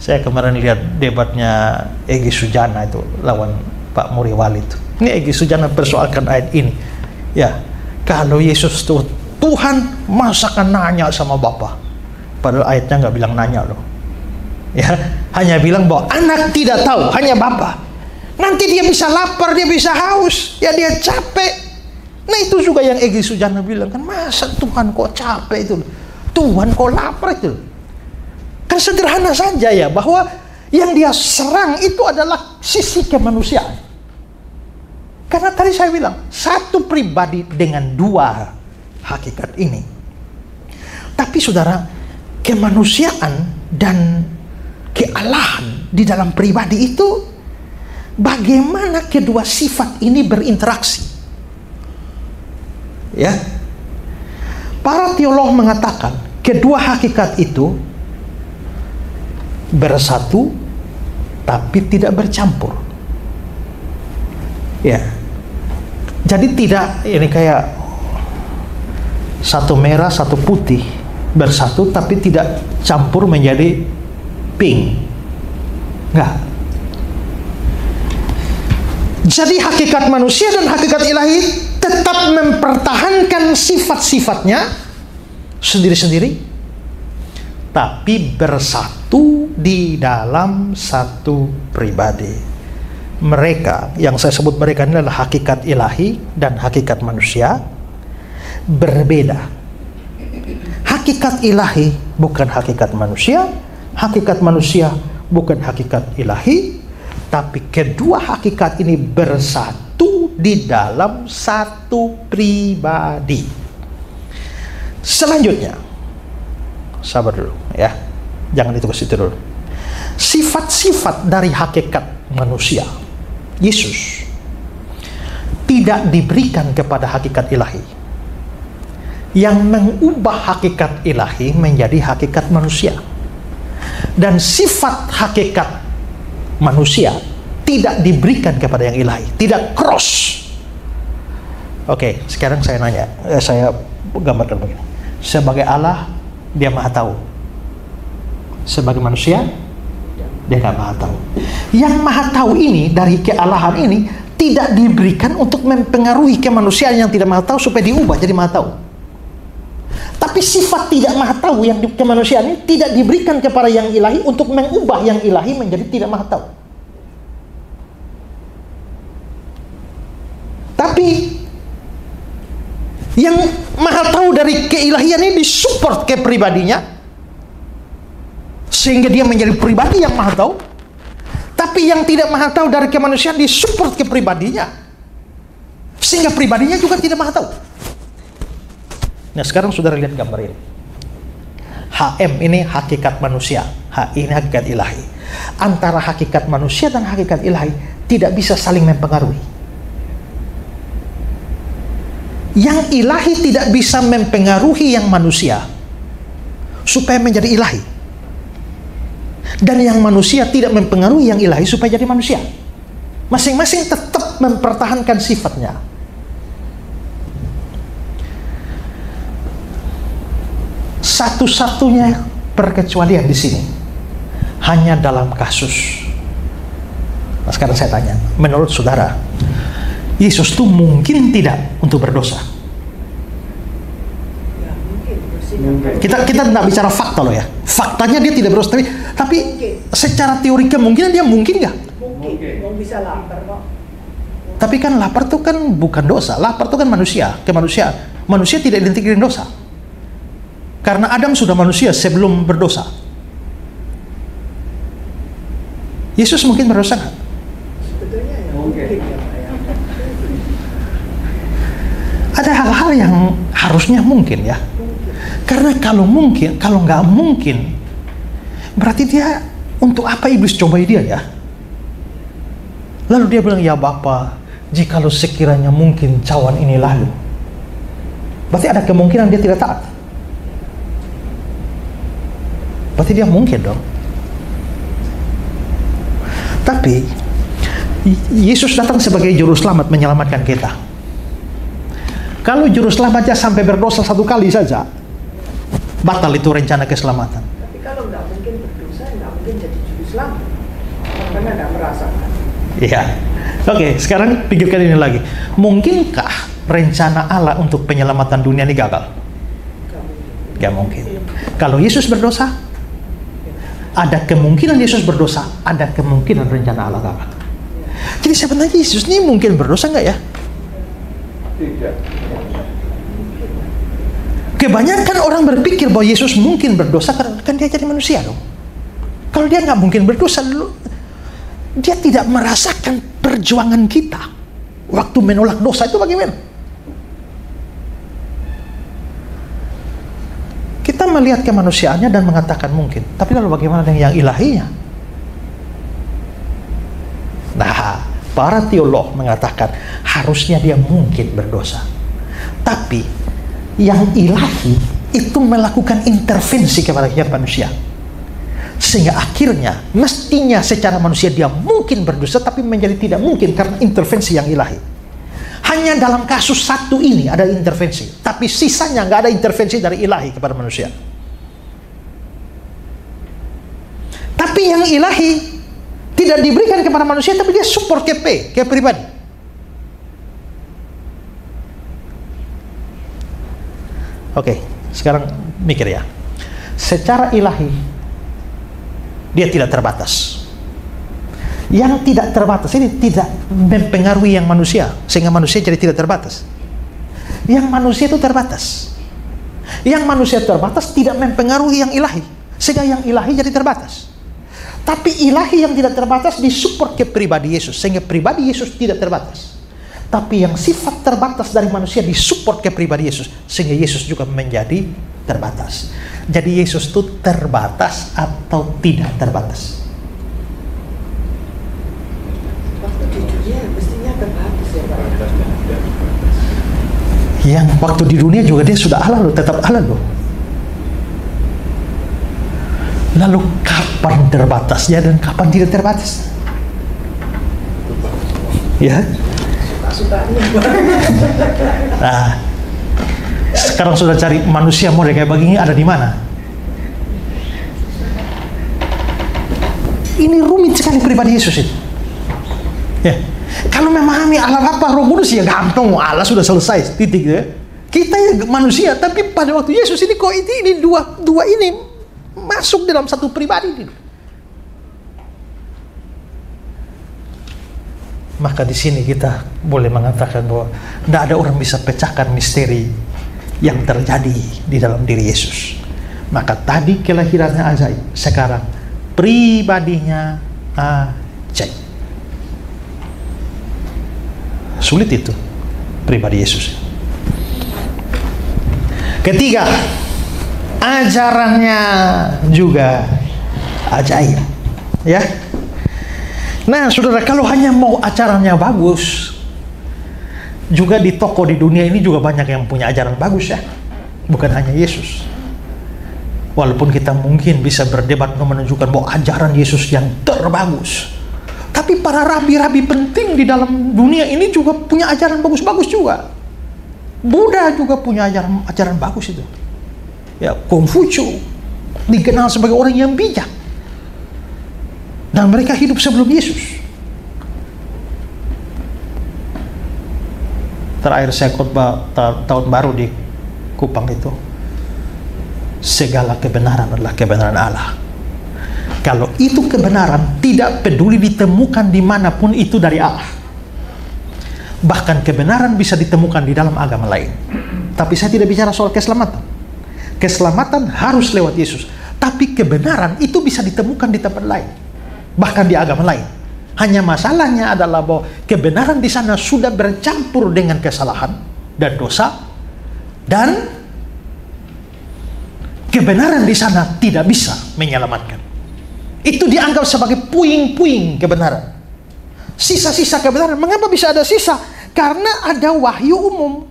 Saya kemarin lihat debatnya Egy Sujana itu lawan Pak Muri Wali itu. Ini Egy Sujana persoalkan ayat ini. Ya, kalau Yesus itu Tuhan, masa kan nanya sama Bapa? Padahal ayatnya nggak bilang nanya loh. Ya, hanya bilang bahwa anak tidak tahu, hanya Bapa. Nanti dia bisa lapar, dia bisa haus, ya dia capek. Nah itu juga yang Egy Sujana bilang kan, masa Tuhan kok capek itu, Tuhan kok lapar itu. Kan sederhana saja ya, bahwa yang dia serang itu adalah sisi kemanusiaan. Karena tadi saya bilang, satu pribadi dengan dua hakikat ini. Tapi saudara, kemanusiaan dan kealahan di dalam pribadi itu, bagaimana kedua sifat ini berinteraksi? Ya, para teolog mengatakan kedua hakikat itu bersatu tapi tidak bercampur. Ya, jadi tidak ini kayak satu merah satu putih bersatu tapi tidak campur menjadi pink. Enggak. Jadi hakikat manusia dan hakikat ilahi tetap mempertahankan sifat-sifatnya sendiri-sendiri, tapi bersatu di dalam satu pribadi. Mereka, yang saya sebut mereka ini adalah hakikat ilahi dan hakikat manusia, berbeda. Hakikat ilahi bukan hakikat manusia bukan hakikat ilahi, tapi kedua hakikat ini bersatu di dalam satu pribadi. Selanjutnya, sabar dulu ya, jangan itu ke situ dulu. Sifat-sifat dari hakikat manusia Yesus tidak diberikan kepada hakikat ilahi, yang mengubah hakikat ilahi menjadi hakikat manusia. Dan sifat hakikat manusia tidak diberikan kepada yang ilahi, tidak cross. Oke, sekarang saya nanya, saya gambarkan begini. Sebagai Allah, dia maha tahu. Sebagai manusia, dia nggak maha tahu. Yang maha tahu ini, dari kealahan ini, tidak diberikan untuk mempengaruhi kemanusiaan yang tidak maha tahu supaya diubah jadi maha tahu. Tapi sifat tidak maha tahu yang di kemanusiaan ini tidak diberikan kepada yang ilahi untuk mengubah yang ilahi menjadi tidak maha tahu. Tapi yang maha tahu dari keilahian ini disupport ke pribadinya, sehingga dia menjadi pribadi yang maha tahu. Tapi yang tidak maha tahu dari kemanusiaan disupport ke pribadinya, sehingga pribadinya juga tidak maha tahu. Nah, sekarang saudara lihat gambar ini. HM ini hakikat manusia, HI ini hakikat ilahi. Antara hakikat manusia dan hakikat ilahi tidak bisa saling mempengaruhi. Yang ilahi tidak bisa mempengaruhi yang manusia supaya menjadi ilahi, dan yang manusia tidak mempengaruhi yang ilahi supaya jadi manusia. Masing-masing tetap mempertahankan sifatnya. Satu-satunya perkecualian di sini hanya dalam kasus. Nah, sekarang saya tanya, menurut saudara, Yesus itu mungkin tidak untuk berdosa? Kita tidak bicara fakta loh ya. Faktanya dia tidak berdosa, tapi secara teori kemungkinan dia mungkin nggak? Mungkin bisa lapar kok. Tapi kan lapar itu kan bukan dosa. Lapar itu kan manusia, kemanusiaan. Manusia tidak identik dengan dosa. Karena Adam sudah manusia sebelum berdosa. Yesus mungkin berdosa nggak? Sebetulnya ya mungkin. Ada hal-hal yang harusnya mungkin ya. Karena kalau mungkin, kalau nggak mungkin, berarti dia, untuk apa iblis cobai dia ya? Lalu dia bilang, ya Bapa, jikalau sekiranya mungkin cawan ini lalu. Berarti ada kemungkinan dia tidak taat. Berarti dia mungkin dong. Tapi Yesus datang sebagai juru selamat menyelamatkan kita. Kalau juru selamatnya sampai berdosa satu kali saja, batal itu rencana keselamatan. Tapi kalau nggak mungkin berdosa, nggak mungkin jadi juru selamat, karena nggak merasakan. Iya. Oke, sekarang pikirkan ini lagi. Mungkinkah rencana Allah untuk penyelamatan dunia ini gagal? Gak mungkin. Kalau Yesus berdosa, ada kemungkinan Yesus berdosa, ada kemungkinan rencana Allah gagal. Jadi sebenarnya Yesus ini mungkin berdosa nggak ya? Tidak. Kebanyakan orang berpikir bahwa Yesus mungkin berdosa karena kan dia jadi manusia dong. Kalau dia nggak mungkin berdosa, dia tidak merasakan perjuangan kita waktu menolak dosa itu bagaimana? Kita melihat kemanusiaannya dan mengatakan mungkin, tapi lalu bagaimana dengan yang ilahinya? Nah, para teolog mengatakan harusnya dia mungkin berdosa, tapi yang ilahi itu melakukan intervensi kepada hidup manusia, sehingga akhirnya mestinya secara manusia dia mungkin berdosa, tapi menjadi tidak mungkin karena intervensi yang ilahi. Hanya dalam kasus satu ini ada intervensi, tapi sisanya nggak ada intervensi dari ilahi kepada manusia. Tapi yang ilahi tidak diberikan kepada manusia, tapi dia support ke pribadi. Oke, sekarang mikir ya. Secara ilahi dia tidak terbatas. Yang tidak terbatas ini tidak mempengaruhi yang manusia, sehingga manusia jadi tidak terbatas. Yang manusia itu terbatas. Yang manusia terbatas tidak mempengaruhi yang ilahi, sehingga yang ilahi jadi terbatas. Tapi ilahi yang tidak terbatas disupport ke pribadi Yesus, sehingga pribadi Yesus tidak terbatas. Tapi yang sifat terbatas dari manusia disupport ke pribadi Yesus, sehingga Yesus juga menjadi terbatas. Jadi Yesus itu terbatas atau tidak terbatas? Waktu di dunia mestinya terbatas ya Pak. Yang waktu di dunia juga dia sudah Allah loh, tetap Allah loh. Lalu kapan terbatasnya dan kapan tidak terbatas? Ya. Nah, sekarang sudah cari manusia model kayak begini ada di mana? Ini rumit sekali pribadi Yesus itu. Ya, kalau memahami Allah Bapa, Roh Kudus ya gampang, Allah sudah selesai, titik ya. Kita ya manusia, tapi pada waktu Yesus ini kok ini dua ini masuk dalam satu pribadi. Maka di sini kita boleh mengatakan bahwa tidak ada orang bisa pecahkan misteri yang terjadi di dalam diri Yesus. Maka tadi kelahirannya ajaib, sekarang pribadinya ajaib. Sulit itu pribadi Yesus. Ketiga, ajarannya juga ajaib, ya. Nah, saudara, kalau hanya mau acaranya bagus, juga di toko di dunia ini juga banyak yang punya ajaran bagus ya, bukan hanya Yesus. Walaupun kita mungkin bisa berdebat menunjukkan bahwa ajaran Yesus yang terbagus, tapi para rabi-rabi penting di dalam dunia ini juga punya ajaran bagus-bagus juga. Buddha juga punya ajaran bagus itu. Ya, Konghucu dikenal sebagai orang yang bijak. Dan mereka hidup sebelum Yesus. Terakhir saya khotbah tahun baru di Kupang itu, segala kebenaran adalah kebenaran Allah. Kalau itu kebenaran, tidak peduli ditemukan dimanapun itu dari Allah. Bahkan kebenaran bisa ditemukan di dalam agama lain. Tapi saya tidak bicara soal keselamatan. Keselamatan harus lewat Yesus. Tapi kebenaran itu bisa ditemukan di tempat lain, bahkan di agama lain. Hanya masalahnya adalah bahwa kebenaran di sana sudah bercampur dengan kesalahan dan dosa, dan kebenaran di sana tidak bisa menyelamatkan. Itu dianggap sebagai puing-puing kebenaran, sisa-sisa kebenaran. Mengapa bisa ada sisa? Karena ada wahyu umum.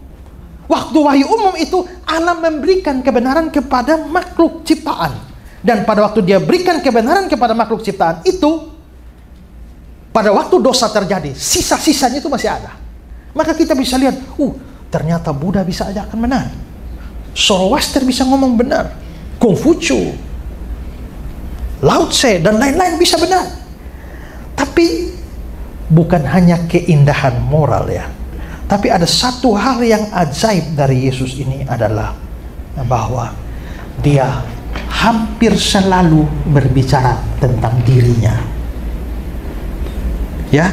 Waktu wahyu umum itu Allah memberikan kebenaran kepada makhluk ciptaan. Dan pada waktu dia berikan kebenaran kepada makhluk ciptaan itu, pada waktu dosa terjadi, sisa-sisanya itu masih ada. Maka kita bisa lihat, ternyata Buddha bisa ajarkan benar, Zoroaster bisa ngomong benar, Konghucu, Lao Tse, dan lain-lain bisa benar. Tapi bukan hanya keindahan moral ya, tapi ada satu hal yang ajaib dari Yesus ini adalah bahwa dia hampir selalu berbicara tentang dirinya. Ya,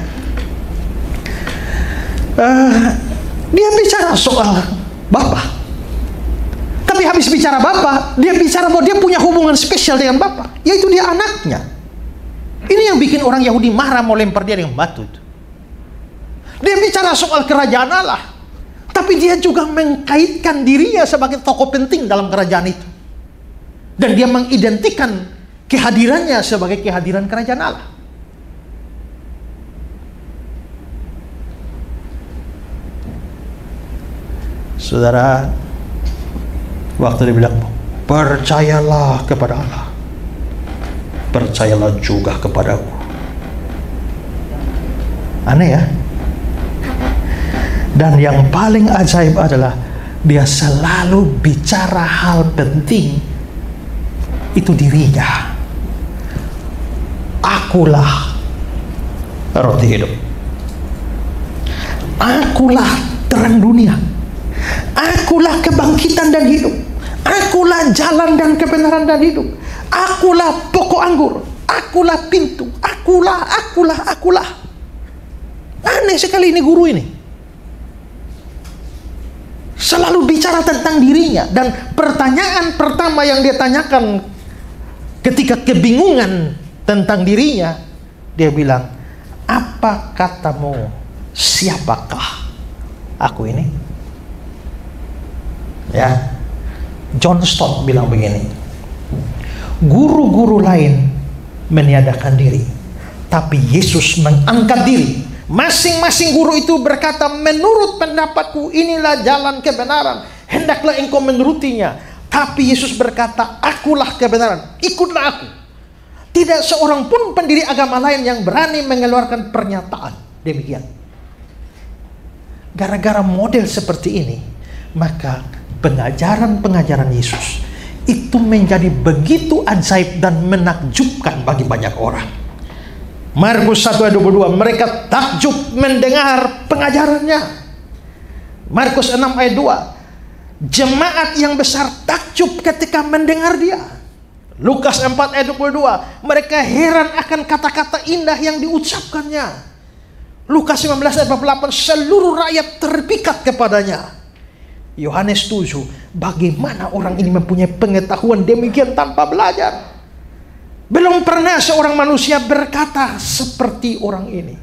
dia bicara soal Bapa. Tapi habis bicara Bapa, dia bicara bahwa dia punya hubungan spesial dengan Bapa, yaitu dia anaknya. Ini yang bikin orang Yahudi marah, mau lempar dia dengan batu. Dia bicara soal kerajaan Allah, tapi dia juga mengkaitkan dirinya sebagai tokoh penting dalam kerajaan itu. Dan dia mengidentikan kehadirannya sebagai kehadiran kerajaan Allah. Saudara, waktu dia bilang, percayalah kepada Allah, percayalah juga kepadaku. Aneh ya? Dan yang paling ajaib adalah dia selalu bicara hal penting, itu dirinya. Akulah roti hidup, akulah terang dunia, akulah kebangkitan dan hidup. Akulah jalan dan kebenaran dan hidup. Akulah pokok anggur. Akulah pintu. Akulah. Aneh sekali ini guru ini. Selalu bicara tentang dirinya. Dan pertanyaan pertama yang dia tanyakan ketika kebingungan tentang dirinya, dia bilang, apa katamu, siapakah aku ini? Ya, John Stott bilang begini, guru-guru lain meniadakan diri, tapi Yesus mengangkat diri. Masing-masing guru itu berkata, menurut pendapatku inilah jalan kebenaran, hendaklah engkau menurutinya. Tapi Yesus berkata, akulah kebenaran, ikutlah aku. Tidak seorang pun pendiri agama lain yang berani mengeluarkan pernyataan demikian. Gara-gara model seperti ini, maka pengajaran-pengajaran Yesus itu menjadi begitu ajaib dan menakjubkan bagi banyak orang. Markus 1 ayat 22, mereka takjub mendengar pengajarannya. Markus 6 ayat 2, jemaat yang besar takjub ketika mendengar dia. Lukas 4 ayat 22, mereka heran akan kata-kata indah yang diucapkannya. Lukas 15 ayat 48, seluruh rakyat terpikat kepadanya. Yohanes 7, bagaimana orang ini mempunyai pengetahuan demikian tanpa belajar? Belum pernah seorang manusia berkata seperti orang ini.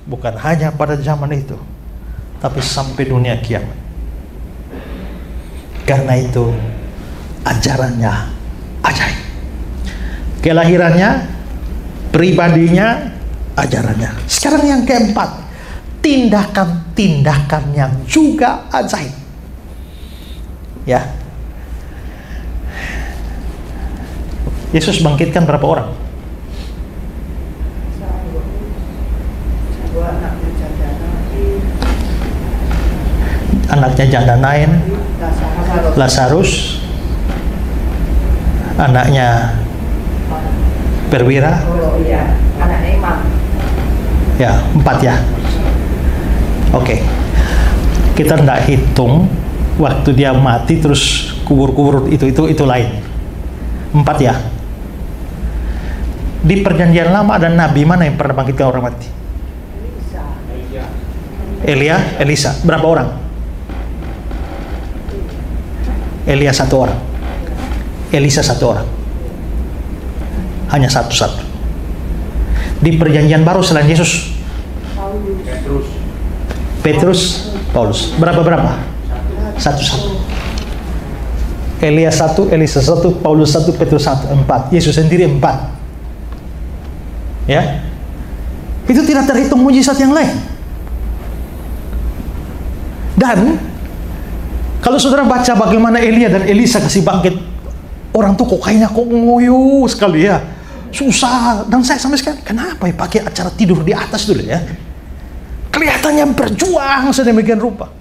Bukan hanya pada zaman itu, tapi sampai dunia kiamat. Karena itu ajarannya ajaib. Kelahirannya, pribadinya, ajarannya. Sekarang yang keempat, tindakan-tindakan yang juga ajaib. Ya. Yesus bangkitkan berapa orang? Anaknya janda Nain, Lazarus, anaknya perwira. Anaknya imam. Ya, 4 ya. Oke. Kita tidak hitung waktu dia mati terus kubur-kubur itu lain. 4 ya. Di perjanjian lama ada nabi mana yang pernah bangkitkan orang mati? Elia, Elisa. Berapa orang? Elia 1 orang. Elisa 1 orang. Hanya satu-satu. Di perjanjian baru selain Yesus, Petrus, Paulus. Berapa? Satu-satu. Elia 1, Elisa 1, Paulus 1, Petrus 1, 4. Yesus sendiri 4. Ya, itu tidak terhitung mujizat yang lain. Dan kalau saudara baca bagaimana Elia dan Elisa kasih bangkit orang tuh, kok kayaknya kok ngoyo sekali ya, susah. Dan saya sampai sekarang, kenapa ya pakai acara tidur di atas dulu ya? Kelihatannya berjuang sedemikian rupa.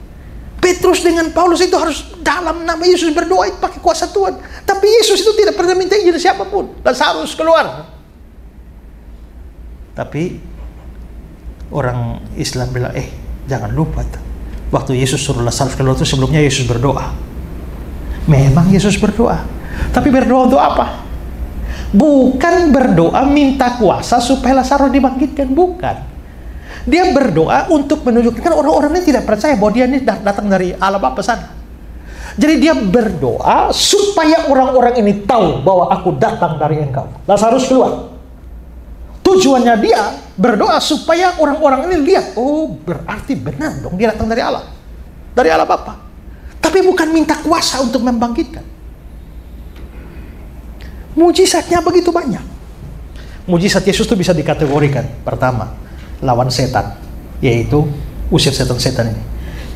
Petrus dengan Paulus itu harus dalam nama Yesus berdoa pakai kuasa Tuhan. Tapi Yesus itu tidak pernah minta izin siapapun. Lazarus keluar. Tapi orang Islam bilang, jangan lupa tuh. Waktu Yesus suruh Lazarus keluar itu sebelumnya Yesus berdoa. Memang Yesus berdoa. Tapi berdoa untuk apa? Bukan berdoa minta kuasa supaya Lazarus dibangkitkan. Bukan. Dia berdoa untuk menunjukkan orang-orang ini tidak percaya bahwa dia ini datang dari Allah Bapa sana. Jadi dia berdoa supaya orang-orang ini tahu bahwa aku datang dari engkau. Lazarus keluar. Tujuannya dia berdoa supaya orang-orang ini lihat, oh berarti benar dong dia datang dari Allah. Dari Allah Bapa. Tapi bukan minta kuasa untuk membangkitkan. Mujizatnya begitu banyak. Mujizat Yesus itu bisa dikategorikan. Pertama, lawan setan, yaitu usir setan-setan ini.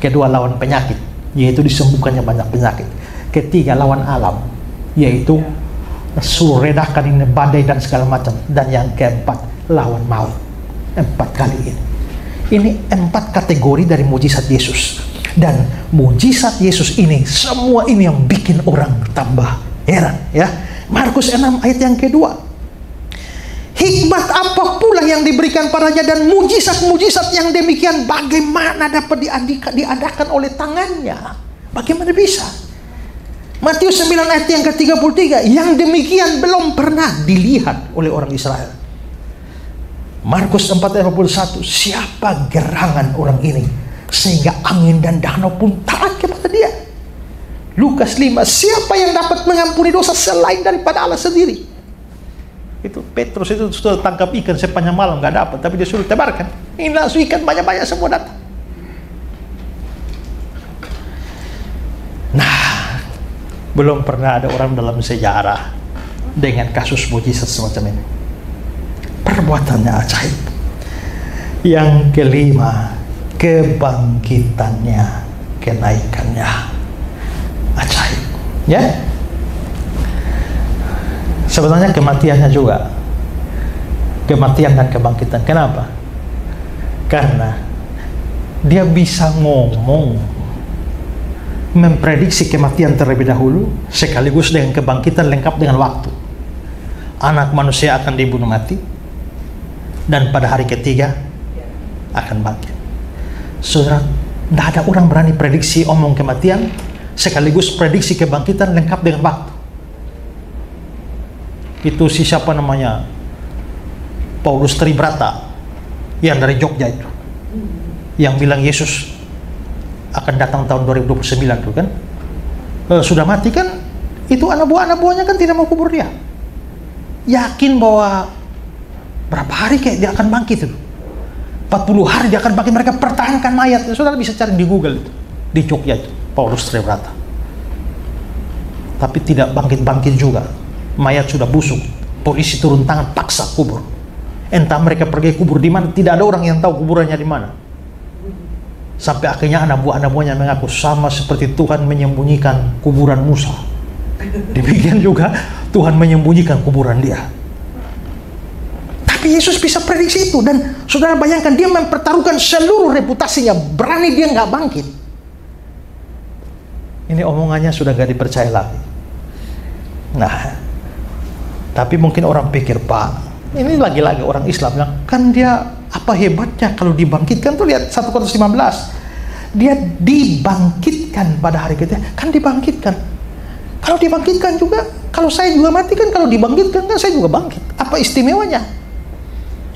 Kedua, lawan penyakit, yaitu disembuhkannya banyak penyakit. Ketiga, lawan alam, yaitu suruh redakan ini badai dan segala macam. Dan yang keempat, lawan maut. 4 kali ini. Ini 4 kategori dari mujizat Yesus. Dan mujizat Yesus ini, semua ini yang bikin orang tambah heran ya. Markus 6 ayat yang kedua. Hikmat apa pula yang diberikan padanya dan mujizat-mujizat yang demikian bagaimana dapat diadakan oleh tangannya? Bagaimana bisa? Matius 9 ayat yang ke-33, yang demikian belum pernah dilihat oleh orang Israel. Markus 4 ayat 21, siapa gerangan orang ini sehingga angin dan danau pun taat kepada dia. Lukas 5, siapa yang dapat mengampuni dosa selain daripada Allah sendiri. Itu Petrus itu sudah tangkap ikan sepanjang malam gak dapat, tapi dia suruh tebarkan. Ini langsung ikan banyak-banyak semua datang. Nah, belum pernah ada orang dalam sejarah dengan kasus mujizat semacam ini. Perbuatannya ajaib. Yang kelima, kebangkitannya, kenaikannya ajaib. Ya, sebenarnya kematiannya juga, kematian dan kebangkitan. Kenapa? Karena dia bisa ngomong, memprediksi kematian terlebih dahulu sekaligus dengan kebangkitan lengkap dengan waktu. Anak manusia akan dibunuh mati dan pada hari ketiga akan bangkit. Saudara, tidak ada orang berani prediksi omong kematian sekaligus prediksi kebangkitan lengkap dengan waktu. Itu si siapa namanya, Paulus Tribrata yang dari Jogja itu, yang bilang Yesus akan datang tahun 2029 tuh kan. Sudah mati kan, itu anak buahnya kan tidak mau kubur dia. Yakin bahwa berapa hari kayak dia akan bangkit itu. 40 hari dia akan bangkit, mereka pertahankan mayat. Saudara bisa cari di Google itu, di Jogja itu, Paulus Tribrata. Tapi tidak bangkit-bangkit juga. Mayat sudah busuk, polisi turun tangan paksa kubur. Entah mereka pergi kubur di mana, tidak ada orang yang tahu kuburannya di mana. Sampai akhirnya anak buahnya mengaku sama seperti Tuhan menyembunyikan kuburan Musa, demikian juga Tuhan menyembunyikan kuburan dia. Tapi Yesus bisa prediksi itu, dan saudara bayangkan dia mempertaruhkan seluruh reputasinya, berani dia nggak bangkit. Ini omongannya sudah nggak dipercaya lagi. Nah, tapi mungkin orang pikir, Pak, ini lagi-lagi orang Islam yang kan dia apa hebatnya kalau dibangkitkan tuh. Lihat 1 Korintus 15, dia dibangkitkan pada hari ketiga. Kan dibangkitkan. Kalau dibangkitkan juga, kalau saya juga mati kan, kalau dibangkitkan kan saya juga bangkit. Apa istimewanya?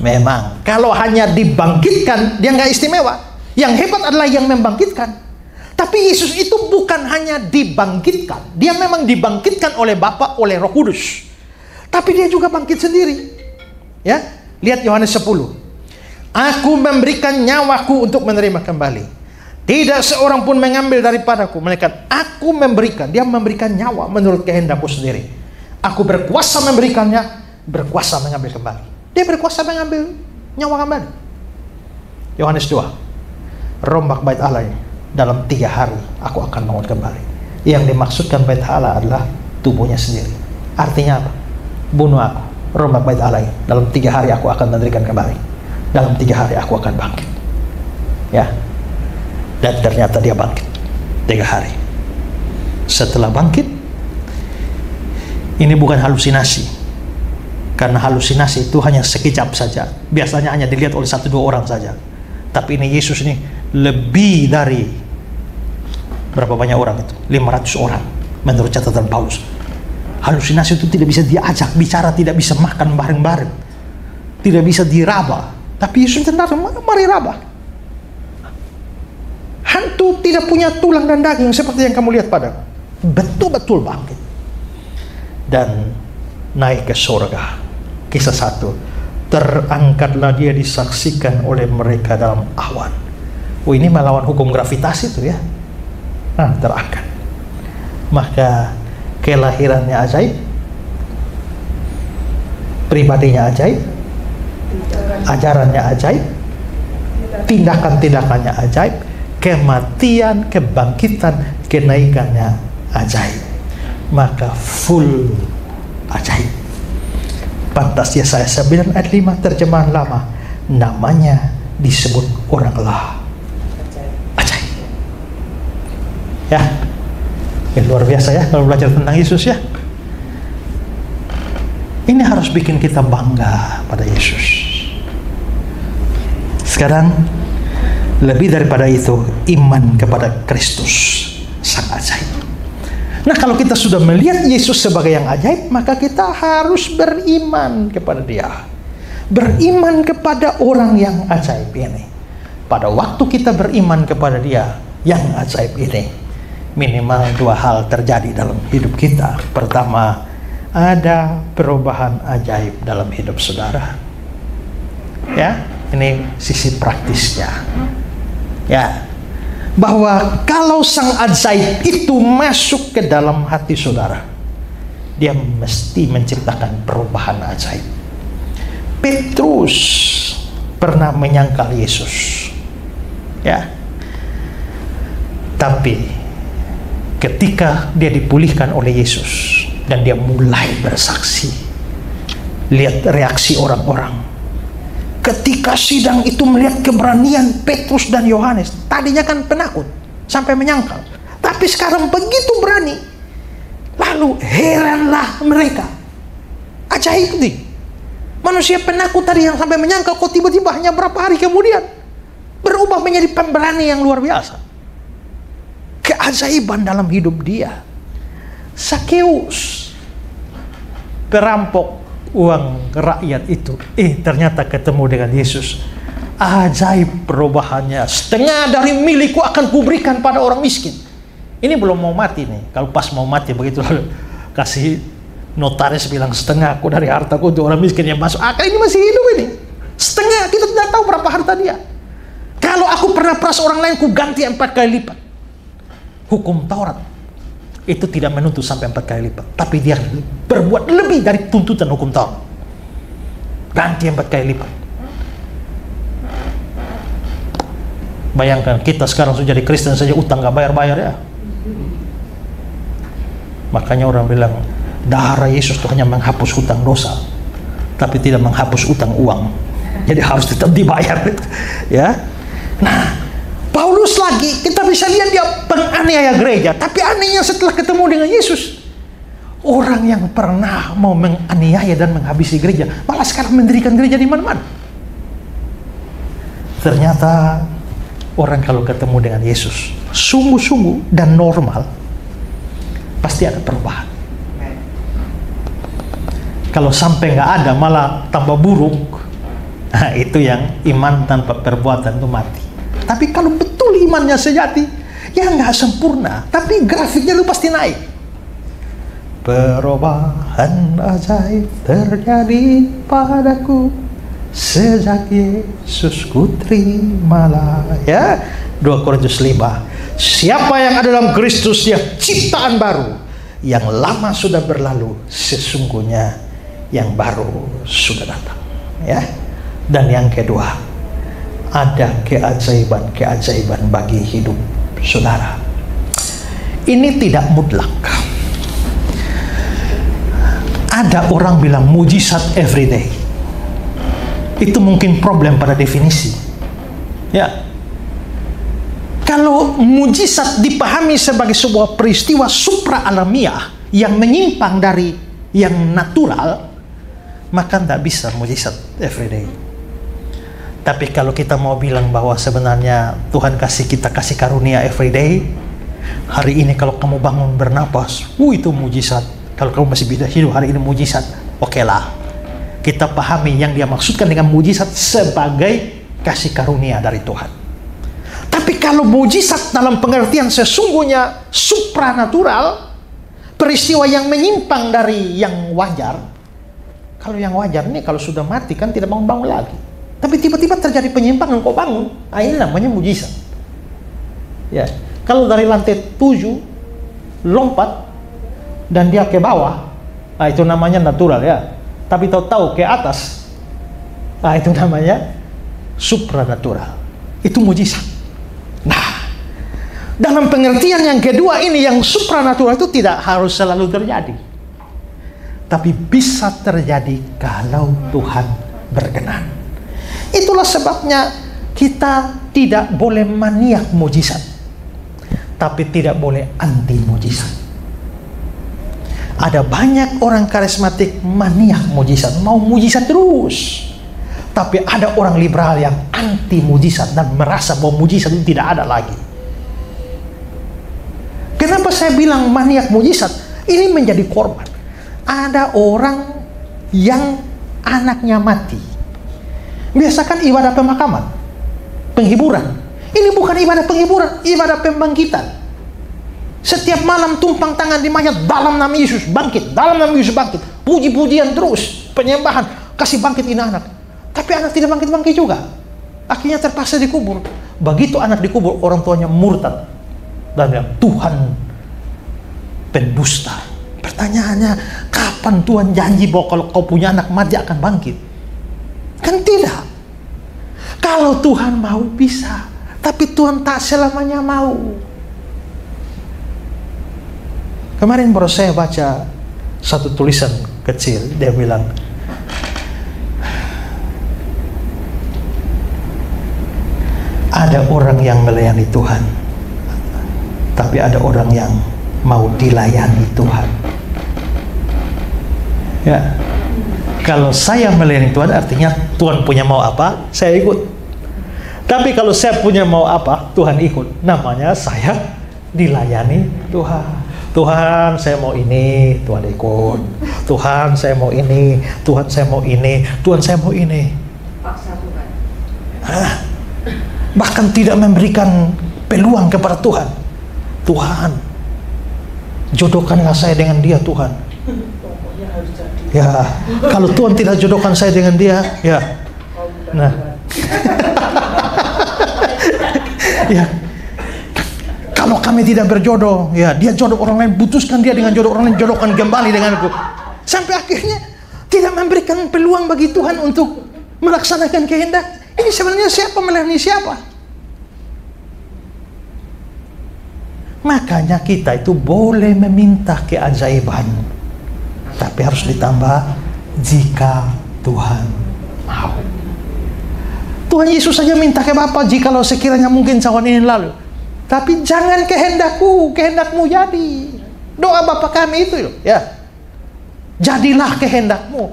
Memang kalau hanya dibangkitkan dia nggak istimewa. Yang hebat adalah yang membangkitkan. Tapi Yesus itu bukan hanya dibangkitkan, dia memang dibangkitkan oleh Bapa, oleh Roh Kudus. Tapi dia juga bangkit sendiri. Ya, lihat Yohanes 10. Aku memberikan nyawaku untuk menerima kembali. Tidak seorang pun mengambil daripadaku, melainkan aku memberikan. Dia memberikan nyawa menurut kehendakku sendiri. Aku berkuasa memberikannya, berkuasa mengambil kembali. Dia berkuasa mengambil nyawa kembali. Yohanes 2. Rombak bait Allah ini dalam 3 hari aku akan bangun kembali. Yang dimaksudkan bait Allah adalah tubuhnya sendiri. Artinya apa? Bunuh aku, rombak bait Allah ini. Dalam 3 hari aku akan mendirikan kembali. Dalam 3 hari aku akan bangkit. Ya. Dan ternyata dia bangkit 3 hari. Setelah bangkit, ini bukan halusinasi. Karena halusinasi itu hanya sekejap saja. Biasanya hanya dilihat oleh 1-2 orang saja. Tapi ini Yesus ini lebih dari berapa banyak orang itu? 500 orang menurut catatan Paulus. Halusinasi itu tidak bisa diajak bicara, tidak bisa makan bareng-bareng, tidak bisa diraba. Tapi Yesus datang, mari raba. Hantu tidak punya tulang dan daging seperti yang kamu lihat padaku. Betul-betul bangkit. Dan naik ke surga. Kisah 1. Terangkatlah dia, disaksikan oleh mereka dalam awan. Oh, ini melawan hukum gravitasi itu ya. Nah, terangkat. Maka kelahirannya ajaib, pribadinya ajaib, ajarannya ajaib, tindakan-tindakannya ajaib, kematian, kebangkitan, kenaikannya ajaib. Maka full ajaib. Pantas Yesaya 9 ayat 5 terjemahan lama, namanya disebut oranglah ajaib. Ya, ini luar biasa ya kalau belajar tentang Yesus ya. Ini harus bikin kita bangga pada Yesus. Sekarang lebih daripada itu, iman kepada Kristus sang ajaib. Nah, kalau kita sudah melihat Yesus sebagai yang ajaib, maka kita harus beriman kepada Dia. Beriman kepada orang yang ajaib ini. Pada waktu kita beriman kepada Dia yang ajaib ini, minimal 2 hal terjadi dalam hidup kita. Pertama, ada perubahan ajaib dalam hidup saudara. Ya, ini sisi praktisnya. Ya, bahwa kalau sang ajaib itu masuk ke dalam hati saudara, dia mesti menciptakan perubahan ajaib. Petrus pernah menyangkal Yesus, ya, tapi ketika dia dipulihkan oleh Yesus dan dia mulai bersaksi, lihat reaksi orang-orang. Ketika sidang itu melihat keberanian Petrus dan Yohanes, tadinya kan penakut sampai menyangkal, tapi sekarang begitu berani. Lalu heranlah mereka. Ajaib nih, manusia penakut tadi yang sampai menyangkal, kok tiba-tiba hanya berapa hari kemudian berubah menjadi pemberani yang luar biasa. Keajaiban dalam hidup dia. Sakeus, perampok uang rakyat itu, ternyata ketemu dengan Yesus. Ajaib perubahannya. Setengah dari milikku akan kuberikan pada orang miskin. Ini belum mau mati nih. Kalau pas mau mati begitu lalu kasih notaris bilang setengah aku dari hartaku untuk orang miskin yang masuk akal. Ini masih hidup ini. Setengah, kita tidak tahu berapa harta dia. Kalau aku pernah peras orang lain, ku ganti 4 kali lipat. Hukum Taurat itu tidak menuntut sampai 4 kali lipat, tapi dia berbuat lebih dari tuntutan hukum Taurat. Ganti 4 kali lipat. Bayangkan kita sekarang sudah jadi Kristen saja utang gak bayar-bayar ya. Makanya orang bilang darah Yesus itu hanya menghapus hutang dosa, tapi tidak menghapus utang uang. Jadi harus tetap dibayar, ya. Nah, Paulus lagi, kita bisa lihat dia penganiaya gereja, tapi anehnya setelah ketemu dengan Yesus, orang yang pernah mau menganiaya dan menghabisi gereja, malah sekarang mendirikan gereja di mana-mana. Ternyata orang kalau ketemu dengan Yesus, sungguh-sungguh dan normal, pasti ada perubahan. Kalau sampai nggak ada, malah tambah buruk, nah itu yang iman tanpa perbuatan itu mati. Tapi kalau betul imannya sejati, ya nggak sempurna, tapi grafiknya lu pasti naik. Perubahan ajaib terjadi padaku sejak Yesus ku terimalah. Ya, 2 Korintus 5. Siapa yang ada dalam Kristus, dia ciptaan baru. Yang lama sudah berlalu, sesungguhnya yang baru sudah datang. Ya. Dan yang kedua, ada keajaiban-keajaiban bagi hidup saudara. Ini tidak mutlak. Ada orang bilang mujizat everyday. Itu mungkin problem pada definisi. Ya. Kalau mujizat dipahami sebagai sebuah peristiwa supra alamiah yang menyimpang dari yang natural, maka tidak bisa mujizat everyday. Tapi kalau kita mau bilang bahwa sebenarnya Tuhan kasih kita kasih karunia everyday, hari ini kalau kamu bangun bernapas, itu mujizat. Kalau kamu masih bisa hidup hari ini mujizat, oke lah. Kita pahami yang dia maksudkan dengan mujizat sebagai kasih karunia dari Tuhan. Tapi kalau mujizat dalam pengertian sesungguhnya supranatural, peristiwa yang menyimpang dari yang wajar. Kalau yang wajar ini kalau sudah mati kan tidak bangun-bangun lagi. Tapi tiba-tiba terjadi penyimpangan kok bangun. Nah, ini namanya mujizat. Ya, kalau dari lantai 7 lompat dan dia ke bawah, nah itu namanya natural ya. Tapi tahu-tahu ke atas, nah itu namanya supranatural. Itu mujizat. Nah, dalam pengertian yang kedua ini, yang supranatural itu tidak harus selalu terjadi, tapi bisa terjadi kalau Tuhan berkenan. Itulah sebabnya kita tidak boleh maniak mujizat, tapi tidak boleh anti mujizat. Ada banyak orang karismatik maniak mujizat, mau mujizat terus. Tapi ada orang liberal yang anti mujizat dan merasa bahwa mujizat itu tidak ada lagi. Kenapa saya bilang maniak mujizat? Ini menjadi korban. Ada orang yang anaknya mati. Biasakan ibadah pemakaman, penghiburan. Ini bukan ibadah penghiburan, ibadah pembangkitan. Setiap malam tumpang tangan di mayat, dalam nama Yesus bangkit, dalam nama Yesus bangkit. Puji-pujian terus, penyembahan, kasih bangkit ini anak. Tapi anak tidak bangkit-bangkit juga. Akhirnya terpaksa dikubur. Begitu anak dikubur, orang tuanya murtad dan bilang, Tuhan pendusta. Pertanyaannya, kapan Tuhan janji bahwa kalau kau punya anak mati akan bangkit? Kan tidak. Kalau Tuhan mau bisa, tapi Tuhan tak selamanya mau. Kemarin baru saya baca satu tulisan kecil, dia bilang, ada orang yang melayani Tuhan, tapi ada orang yang mau dilayani Tuhan. Ya, kalau saya melayani Tuhan artinya Tuhan punya mau apa, saya ikut. Tapi kalau saya punya mau apa, Tuhan ikut. Namanya saya dilayani Tuhan. Tuhan saya mau ini, Tuhan ikut. Tuhan saya mau ini, Tuhan saya mau ini, Tuhan saya mau ini. Paksa Tuhan. Bahkan tidak memberikan peluang kepada Tuhan. Tuhan, jodohkanlah saya dengan dia, Tuhan. Pokoknya harus jadi. Ya, kalau Tuhan tidak jodohkan saya dengan dia, ya. Nah, ya. Kalau kami tidak berjodoh, ya, dia jodoh orang lain, putuskan dia dengan jodoh orang lain, jodohkan kembali denganku. Sampai akhirnya tidak memberikan peluang bagi Tuhan untuk melaksanakan kehendak. Ini sebenarnya siapa melayani siapa? Makanya kita itu boleh meminta keajaiban, tapi harus ditambah jika Tuhan mau. Tuhan Yesus saja minta ke Bapa, jikalau sekiranya mungkin cawan ini lalu. Tapi jangan kehendakku, kehendakmu jadi. Doa Bapa kami itu ya. Jadilah kehendakmu.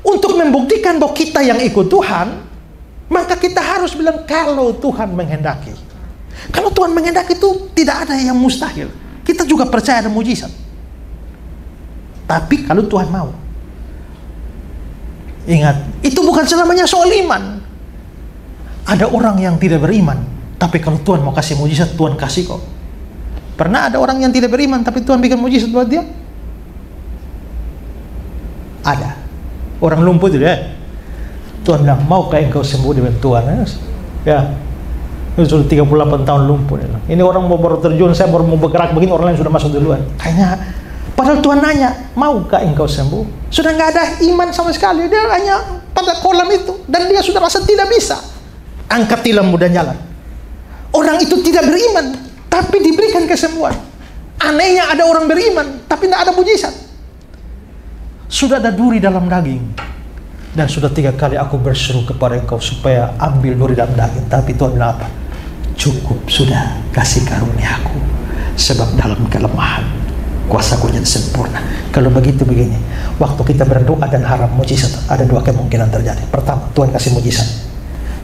Untuk membuktikan bahwa kita yang ikut Tuhan, maka kita harus bilang kalau Tuhan menghendaki. Kalau Tuhan menghendaki itu tidak ada yang mustahil. Kita juga percaya ada mujizat. Tapi kalau Tuhan mau. Ingat, itu bukan selamanya soal iman. Ada orang yang tidak beriman, tapi kalau Tuhan mau kasih mujizat, Tuhan kasih kok. Pernah ada orang yang tidak beriman, tapi Tuhan bikin mujizat buat dia? Ada. Orang lumpuh itu ya. Tuhan bilang, maukah engkau sembuh dengan Tuhan? Ya. Itu sudah 38 tahun lumpuh. Ini orang mau baru terjun, saya baru mau bergerak begini, orang lain sudah masuk duluan. Kayaknya, padahal Tuhan nanya, maukah engkau sembuh? Sudah nggak ada iman sama sekali. Dia hanya pada kolam itu. Dan dia sudah rasa tidak bisa. Angkat tilammu dan jalan. Orang itu tidak beriman, tapi diberikan kesembuhan. Anehnya ada orang beriman, tapi tidak ada mujizat. Sudah ada duri dalam daging. Dan sudah 3 kali aku berseru kepada engkau supaya ambil duri dalam daging. Tapi Tuhan bilang apa? Cukup sudah, kasih karunia aku. Sebab dalam kelemahan, kuasaku jadi sempurna. Kalau begitu begini, waktu kita berdoa dan harap mujizat, ada 2 kemungkinan terjadi. Pertama, Tuhan kasih mujizat.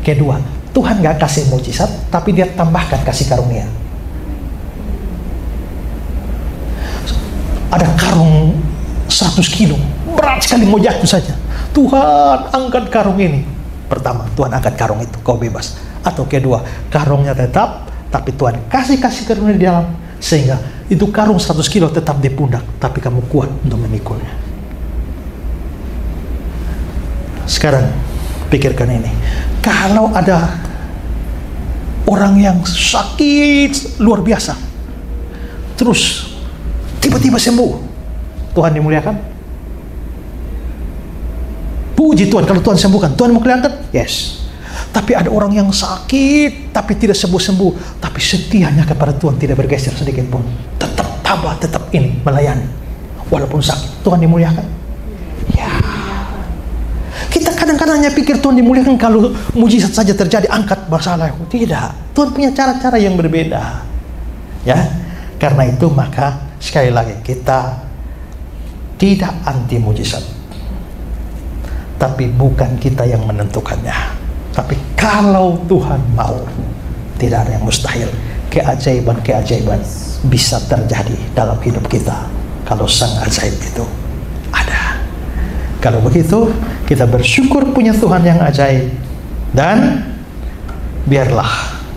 Kedua, Tuhan gak kasih mujizat, tapi dia tambahkan kasih karunia. Ada karung 100 kilo, berat sekali mau jatuh saja. Tuhan angkat karung ini. Pertama, Tuhan angkat karung itu, kau bebas. Atau kedua, karungnya tetap, tapi Tuhan kasih karunia di dalam, sehingga itu karung 100 kilo tetap di pundak, tapi kamu kuat untuk memikulnya. Sekarang, pikirkan ini. Kalau ada orang yang sakit luar biasa, terus tiba-tiba sembuh, Tuhan dimuliakan? Puji Tuhan, kalau Tuhan sembuhkan, Tuhan mau kelihatan? Yes. Tapi ada orang yang sakit, tapi tidak sembuh-sembuh, tapi setianya kepada Tuhan tidak bergeser sedikit pun. Tetap tabah, tetap ini, melayani. Walaupun sakit, Tuhan dimuliakan? Ya. Kita kadang-kadang hanya pikir Tuhan dimuliakan kalau mujizat saja terjadi, angkat masalah. Tidak. Tuhan punya cara-cara yang berbeda. Ya. Karena itu maka sekali lagi kita tidak anti mujizat. Tapi bukan kita yang menentukannya. Tapi kalau Tuhan mau, tidak ada yang mustahil. Keajaiban-keajaiban bisa terjadi dalam hidup kita kalau sang ajaib itu ada. Kalau begitu, kita bersyukur punya Tuhan yang ajaib, dan biarlah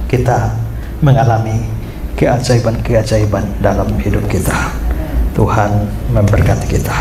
kita mengalami keajaiban-keajaiban dalam hidup kita. Tuhan memberkati kita.